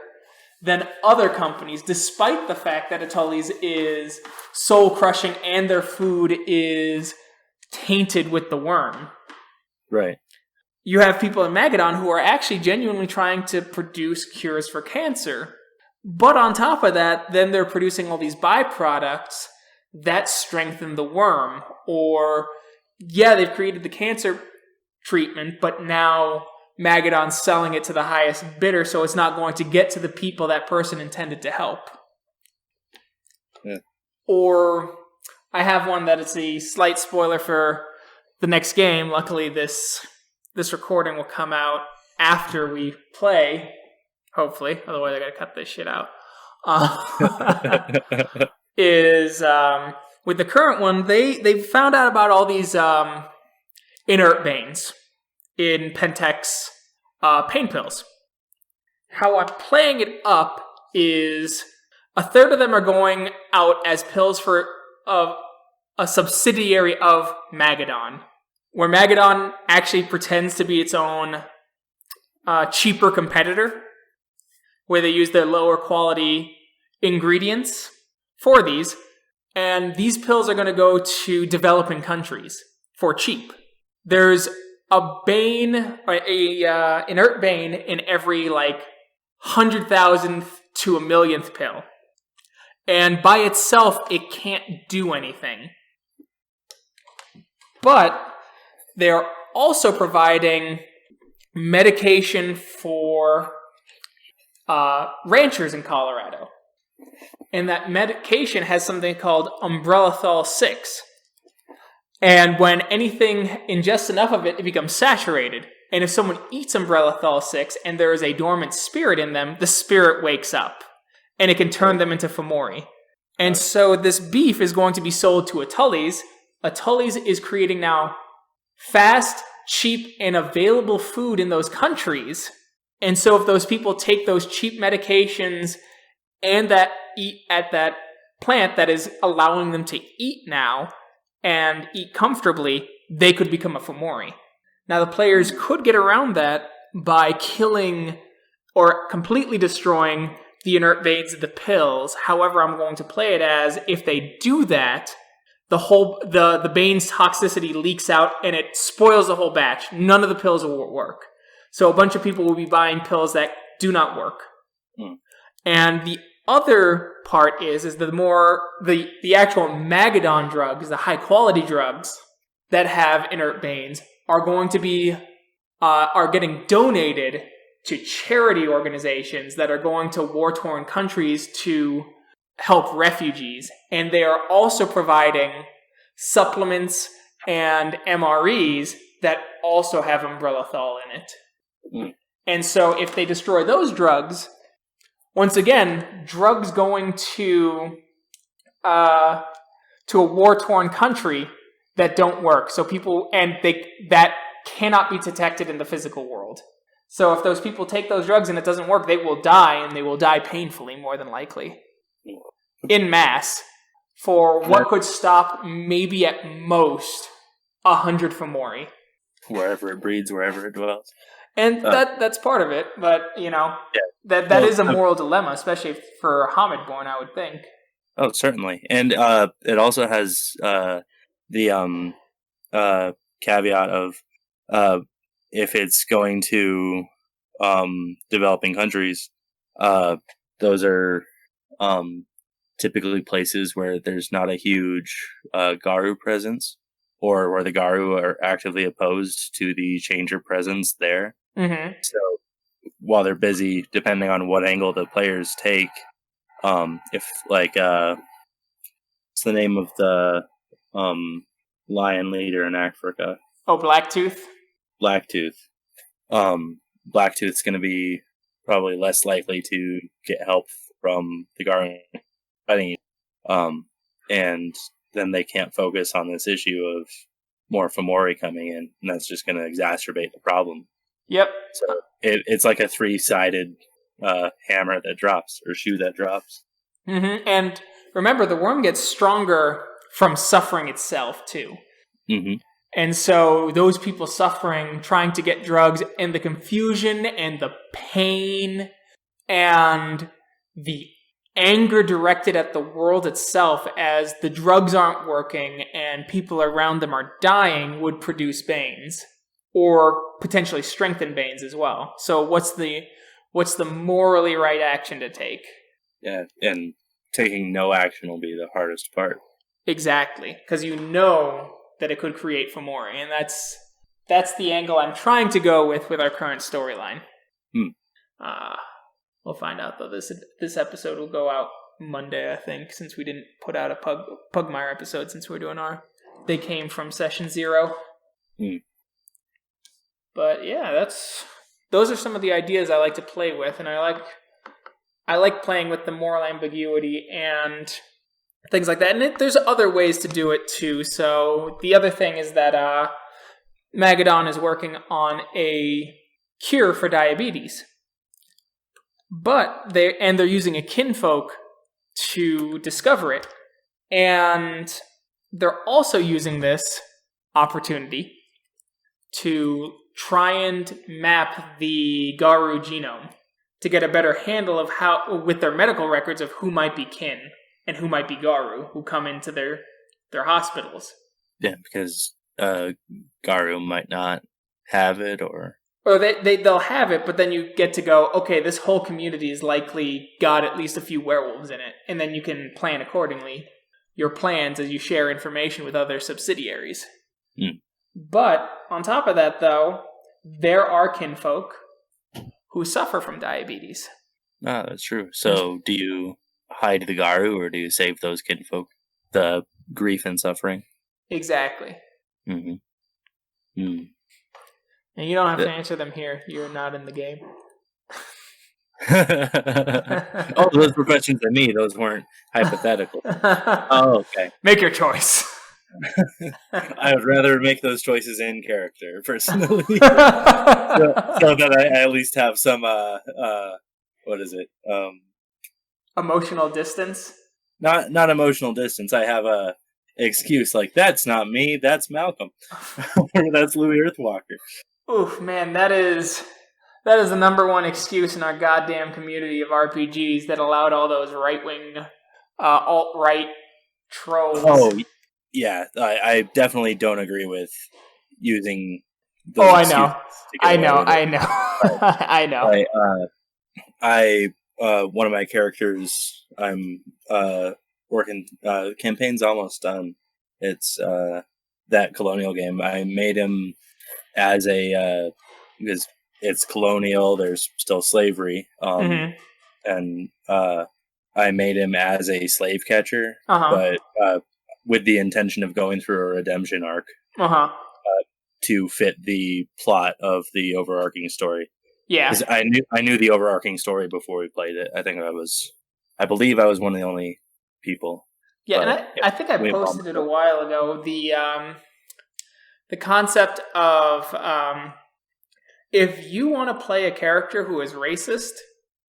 than other companies, despite the fact that Atoli's is soul-crushing and their food is tainted with the worm. Right. You have people in Magadon who are actually genuinely trying to produce cures for cancer. But on top of that, then they're producing all these byproducts that strengthen the worm. Or, they've created the cancer treatment, but now Magadon's selling it to the highest bidder, so it's not going to get to the people that person intended to help. Yeah. Or, I have one that is a slight spoiler for the next game. Luckily, this recording will come out after we play, hopefully. Otherwise, I gotta cut this shit out. With the current one, they found out about all these inert veins in Pentex pain pills. How I'm playing it up is a third of them are going out as pills for a subsidiary of Magadon, where Magadon actually pretends to be its own cheaper competitor, where they use their lower quality ingredients for these, and these pills are going to go to developing countries for cheap. There's a bane, a inert bane in every 100,000th to a millionth pill, and by itself it can't do anything. But they're also providing medication for ranchers in Colorado. And that medication has something called Umbrellethol 6. And when anything ingests enough of it, it becomes saturated. And if someone eats Umbrella 6 and there is a dormant spirit in them, the spirit wakes up. And it can turn them into Fomori. And so this beef is going to be sold to Atulli's. Atulli's is creating now fast, cheap, and available food in those countries. And so if those people take those cheap medications and that eat at that plant that is allowing them to eat now and eat comfortably, they could become a Fomori. Now the players could get around that by killing or completely destroying the inert veins of the pills. However, I'm going to play it as if they do that, the Bane's toxicity leaks out and it spoils the whole batch. None of the pills will work. So a bunch of people will be buying pills that do not work. And the other part is the actual Magadon drugs, the high quality drugs that have inert veins are going to be are getting donated to charity organizations that are going to war-torn countries to help refugees. And they are also providing supplements and MREs that also have umbrellothal in it. And so if they destroy those drugs, once again, drugs going to a war-torn country that don't work. So that cannot be detected in the physical world. So if those people take those drugs and it doesn't work, they will die, and they will die painfully, more than likely. In mass. For what could stop maybe at most 100 Fomori. Wherever it breeds, wherever it dwells. And that's part of it, but, that is a moral dilemma, especially for Hamidborn, I would think. Oh, certainly. And it also has the caveat of if it's going to developing countries, those are typically places where there's not a huge Garu presence, or where the Garu are actively opposed to the Changer presence there. Mm-hmm. So while they're busy, depending on what angle the players take, if what's the name of the lion leader in Africa? Oh, Blacktooth? Blacktooth. Blacktooth's going to be probably less likely to get help from the Garu fighting, and then they can't focus on this issue of more Fomori coming in, and that's just going to exacerbate the problem. Yep. So it's like a 3-sided hammer that drops, or shoe that drops. Mm-hmm. And remember, the worm gets stronger from suffering itself, too. Mm-hmm. And so those people suffering, trying to get drugs, and the confusion and the pain and the anger directed at the world itself as the drugs aren't working and people around them are dying would produce Banes, or potentially strengthen Banes as well. So what's the morally right action to take? Yeah, and taking no action will be the hardest part. Exactly, because you know that it could create Fomori, and that's the angle I'm trying to go with our current storyline. We'll find out, though. This episode will go out Monday, I think, since we didn't put out a Pugmire episode since we're doing they came from session 0. But yeah, those are some of the ideas I like to play with, and I like playing with the moral ambiguity and things like that. And there's other ways to do it too. So the other thing is that Magadon is working on a cure for diabetes. But they're using a kinfolk to discover it. And they're also using this opportunity to try and map the Garu genome to get a better handle of how, with their medical records, of who might be kin and who might be Garu, who come into their hospitals. Yeah, because Garu might not have it, or they'll have it, but then you get to go, okay, this whole community has likely got at least a few werewolves in it, and then you can plan accordingly your plans as you share information with other subsidiaries. But on top of that, though, there are kinfolk who suffer from diabetes. Ah, that's true. So do you hide the Garu, or do you save those kinfolk the grief and suffering? Exactly. Mm-hmm. And you don't have to answer them here. You're not in the game. Oh, those were questions to me. Those weren't hypothetical. Oh, okay. Make your choice. I would rather make those choices in character, personally, so that I at least have some what is it? Emotional distance. Not emotional distance. I have a excuse like that's not me. That's Malcolm. Or that's Louis Earthwalker. Oof, man, that is the number one excuse in our goddamn community of RPGs that allowed all those right-wing, alt-right trolls. Oh, yeah. I definitely don't agree with using those I excuses know. to get away with it. I know. One of my characters, I'm working, campaign's almost done. It's that colonial game. I made him as a, because it's colonial, there's still slavery, and I made him as a slave catcher, but with the intention of going through a redemption arc to fit the plot of the overarching story. Yeah, I knew the overarching story before we played it. I believe I was one of the only people. Yeah, but, and I think I posted it a while ago. The concept of if you want to play a character who is racist,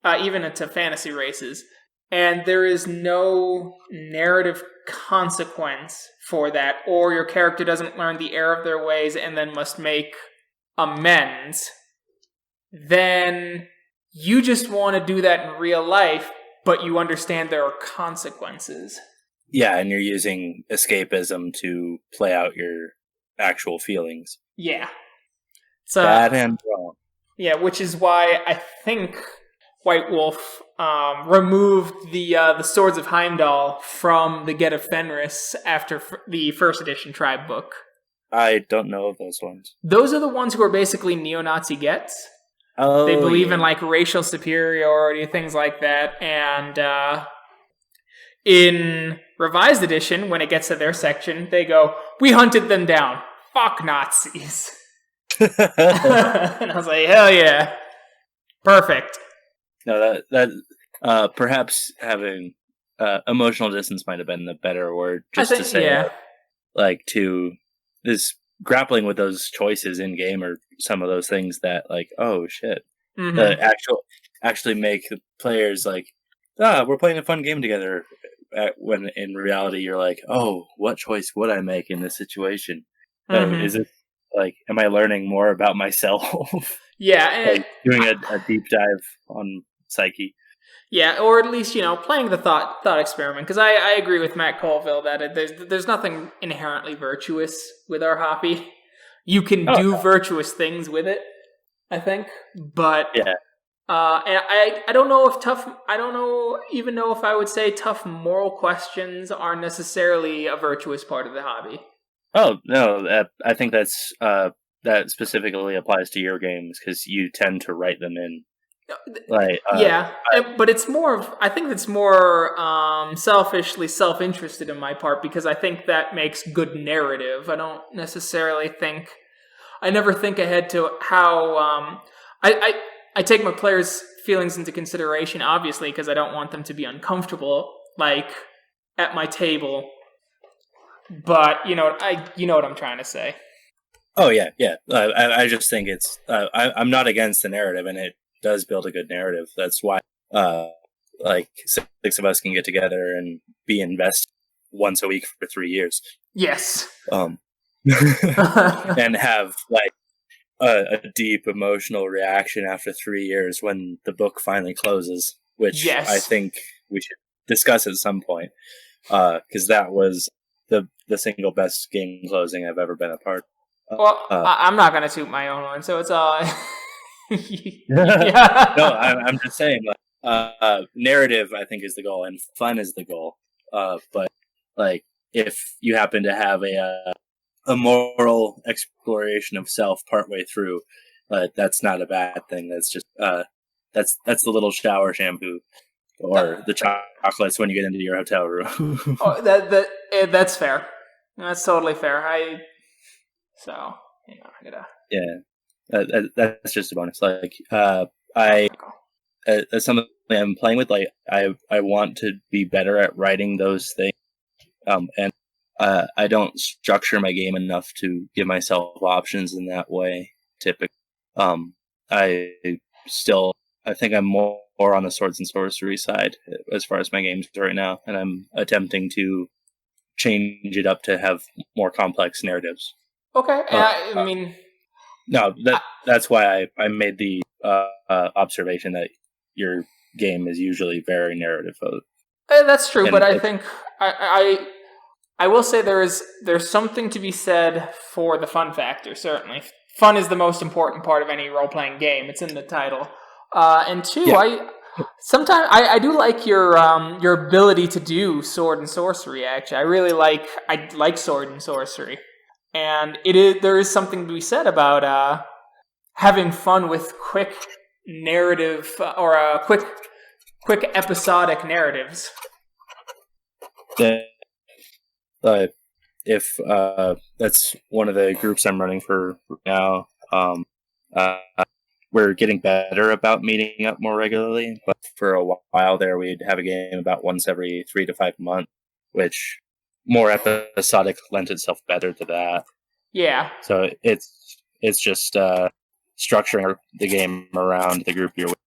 even into fantasy races, and there is no narrative consequence for that, or your character doesn't learn the error of their ways and then must make amends, then you just want to do that in real life, but you understand there are consequences. Yeah, and you're using escapism to play out your actual feelings. Yeah. Bad and wrong. Yeah, which is why I think White Wolf removed the Swords of Heimdall from the Get of Fenris after the first edition Tribe book. I don't know of those ones. Those are the ones who are basically neo-Nazi gets. Oh, they believe in like racial superiority, things like that, and in Revised Edition, when it gets to their section, they go, "We hunted them down. Fuck Nazis." And I was like, hell yeah. Perfect. No, that perhaps having emotional distance might have been the better word, to say, like, to this grappling with those choices in game or some of those things that, like, oh shit, actually make the players like, we're playing a fun game together. When in reality, you're like, oh, what choice would I make in this situation? Is it like, am I learning more about myself? Yeah, and like doing a deep dive on psyche. Yeah, or at least, playing the thought experiment. Because I agree with Matt Colville that there's nothing inherently virtuous with our hobby. You can do virtuous things with it, I think. But yeah, and I don't know if I would say tough moral questions are necessarily a virtuous part of the hobby. Oh no, I think that's that specifically applies to your games because you tend to write them in. Like, but it's more. I think it's more selfishly self-interested in my part because I think that makes good narrative. I don't necessarily think. I never think ahead to how. I take my players' feelings into consideration, obviously, because I don't want them to be uncomfortable, like at my table. But you know what I'm trying to say. Oh yeah. I just think it's. I'm not against the narrative, and it does build a good narrative. That's why, like 6 of us can get together and be invested once a week for 3 years. Yes. And have like a deep emotional reaction after 3 years when the book finally closes, which I think we should discuss at some point, because that was the single best game closing I've ever been a part of. Well, I'm not going to toot my own one, so it's all... Yeah. No, I'm just saying, like, narrative, I think, is the goal, and fun is the goal. But like, if you happen to have a moral exploration of self partway through, that's not a bad thing. That's just that's the little shower shampoo or the chocolates when you get into your hotel room. That's fair. That's totally fair. I gotta. Yeah. That's just a bonus. Like, I that's something I'm playing with. Like, I want to be better at writing those things. And I don't structure my game enough to give myself options in that way. Typically, I I think I'm more on the swords and sorcery side as far as my games right now, and I'm attempting to change it up to have more complex narratives. Okay, I mean, no, that's why I made the observation that your game is usually very narrative. That's true, but I think I will say there's something to be said for the fun factor. Certainly, fun is the most important part of any role playing game. It's in the title. And two, yeah. I do like your ability to do sword and sorcery. Actually, I like sword and sorcery, and there is something to be said about having fun with quick narrative or quick episodic narratives. If that's one of the groups I'm running for now. We're getting better about meeting up more regularly, but for a while there, we'd have a game about once every 3 to 5 months, which more episodic lent itself better to that. Yeah. So it's just structuring the game around the group you're with,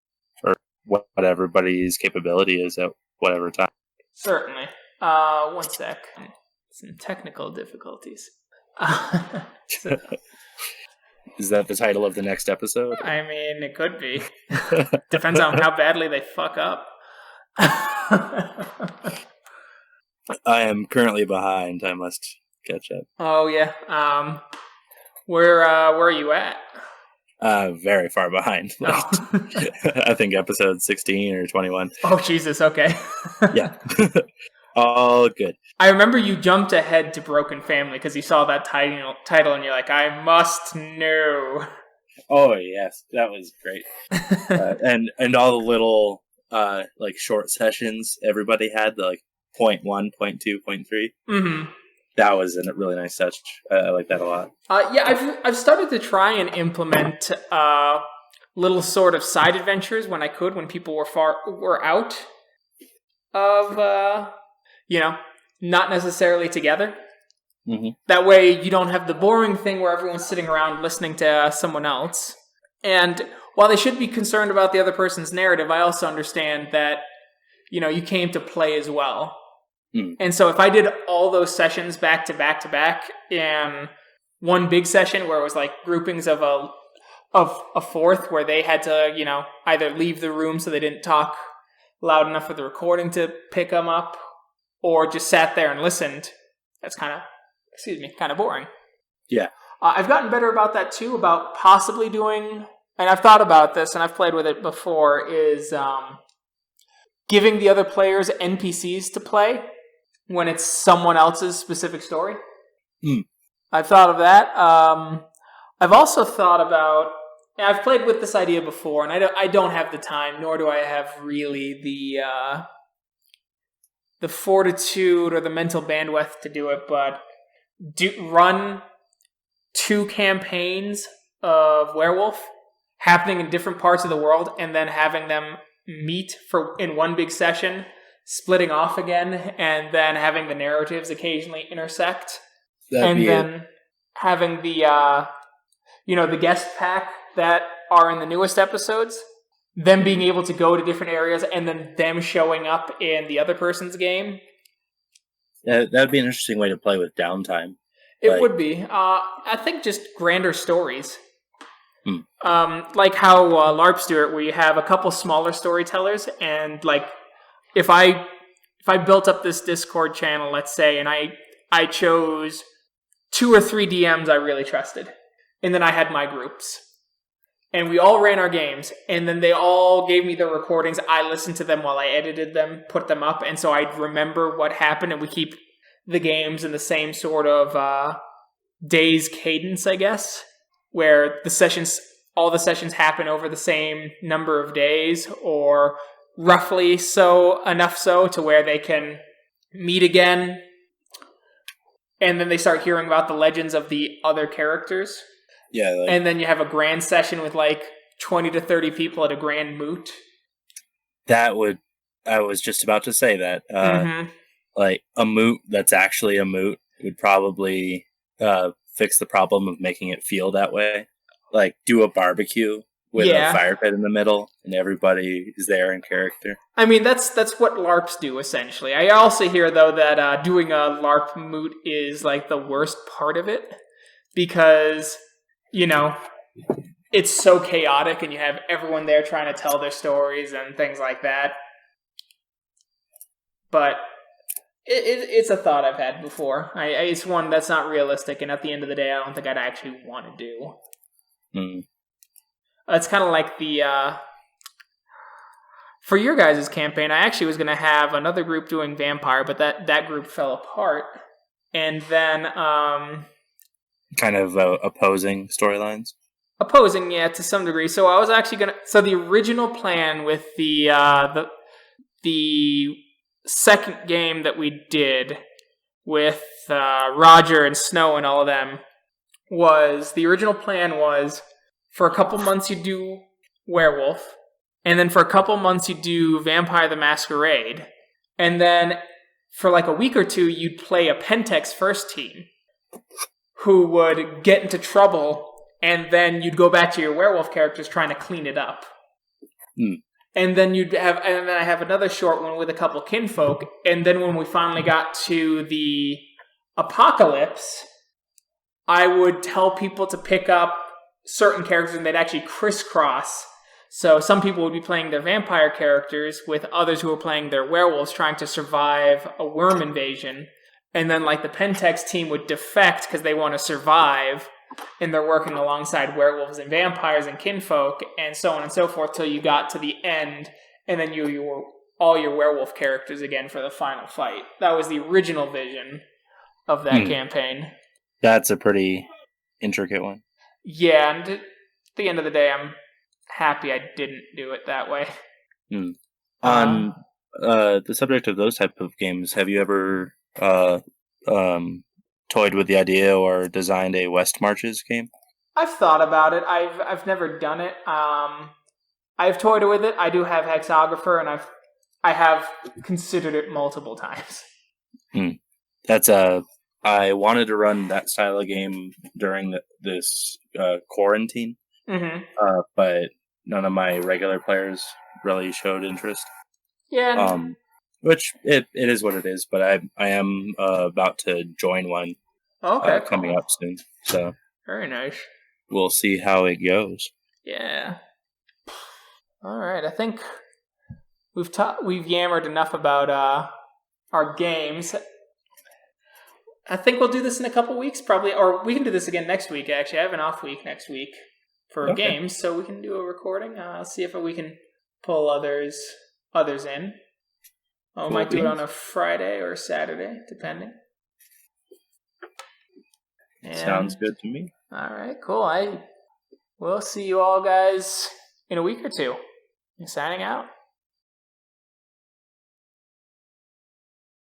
or what everybody's capability is at whatever time. Certainly. One sec. Some technical difficulties. So. Is that the title of the next episode? I mean, it could be. Depends on how badly they fuck up. I am currently behind. I must catch up. Oh, yeah. Where are you at? Very far behind. I think episode 16 or 21. Oh, Jesus, okay. Yeah. All good. I remember you jumped ahead to Broken Family because you saw that title and you're like, I must know. Oh, yes. That was great. And all the little like short sessions everybody had, the like 0.1, 0.2, 0.3. Mm-hmm. That was a really nice touch. I like that a lot. Yeah, I've started to try and implement little sort of side adventures when I could, when people were out of not necessarily together. Mm-hmm. That way you don't have the boring thing where everyone's sitting around listening to someone else. And while they should be concerned about the other person's narrative, I also understand that, you came to play as well. Mm. And so if I did all those sessions back to back to back in one big session where it was like groupings of a fourth where they had to, either leave the room so they didn't talk loud enough for the recording to pick them up, or just sat there and listened, that's kind of boring. Yeah. I've gotten better about that too, about possibly doing, and I've thought about this and I've played with it before, is giving the other players NPCs to play when it's someone else's specific story. Mm. I've thought of that. I've also thought about, I've played with this idea before, and I don't have the time, nor do I have really the fortitude or the mental bandwidth to do it, but run 2 campaigns of Werewolf happening in different parts of the world, and then having them meet in one big session, splitting off again, and then having the narratives occasionally intersect. Then having the the guest pack that are in the newest episodes, them being able to go to different areas, and then them showing up in the other person's game. Yeah, that'd be an interesting way to play with downtime. It would be. I think just grander stories. Hmm. Like how LARPs do it, where you have a couple smaller storytellers, and like if I built up this Discord channel, let's say, and I chose 2 or 3 DMs I really trusted, and then I had my groups. And we all ran our games, and then they all gave me the recordings. I listened to them while I edited them, put them up, and so I'd remember what happened, and we keep the games in the same sort of days cadence, I guess, where all the sessions happen over the same number of days, or roughly enough so to where they can meet again, and then they start hearing about the legends of the other characters. Yeah, like, and then you have a grand session with like 20 to 30 people at a grand moot. I was just about to say that. Mm-hmm. Like a moot that's actually a moot would probably fix the problem of making it feel that way. Like do a barbecue with a fire pit in the middle and everybody is there in character. I mean, that's what LARPs do, essentially. I also hear, though, that doing a LARP moot is, like, the worst part of it. Because, you know, it's so chaotic and you have everyone there trying to tell their stories and things like that. But it's a thought I've had before. It's one that's not realistic, and at the end of the day, I don't think I'd actually want to do. It's kind of like the... For your guys' campaign, I actually was going to have another group doing vampire, but that group fell apart. And then... kind of opposing storylines? Opposing, yeah, to some degree. So I was actually going to... So the original plan with the second game that we did with Roger and Snow and all of them was... The original plan was for a couple months you do Werewolf, and then for a couple months you do Vampire the Masquerade, and then for like a week or two you'd play a Pentex first team who would get into trouble, and then you'd go back to your werewolf characters trying to clean it up. And then I have another short one with a couple kinfolk, and then when we finally got to the apocalypse, I would tell people to pick up certain characters and they'd actually crisscross. So some people would be playing their vampire characters with others who were playing their werewolves trying to survive a worm invasion. And then like the Pentex team would defect because they want to survive, and they're working alongside werewolves and vampires and kinfolk and so on and so forth till you got to the end, and then you were all your werewolf characters again for the final fight. That was the original vision of that campaign. That's a pretty intricate one. Yeah, and at the end of the day, I'm happy I didn't do it that way. On the subject of those type of games, have you ever toyed with the idea or designed a West Marches game? I've thought about it. I've never done it. I've toyed with it. I do have Hexographer, and I have considered it multiple times. I wanted to run that style of game during this quarantine, but none of my regular players really showed interest. Yeah. Which it is what it is, but I am about to join one coming up soon. So very nice. We'll see how it goes. Yeah. All right. I think we've yammered enough about our games. I think we'll do this in a couple weeks, probably, or we can do this again next week. Actually, I have an off week next week for games, so we can do a recording. See if we can pull others in. We might do it on a Friday or a Saturday, depending. Sounds good to me. All right, cool. We'll see you all guys in a week or two. Signing out.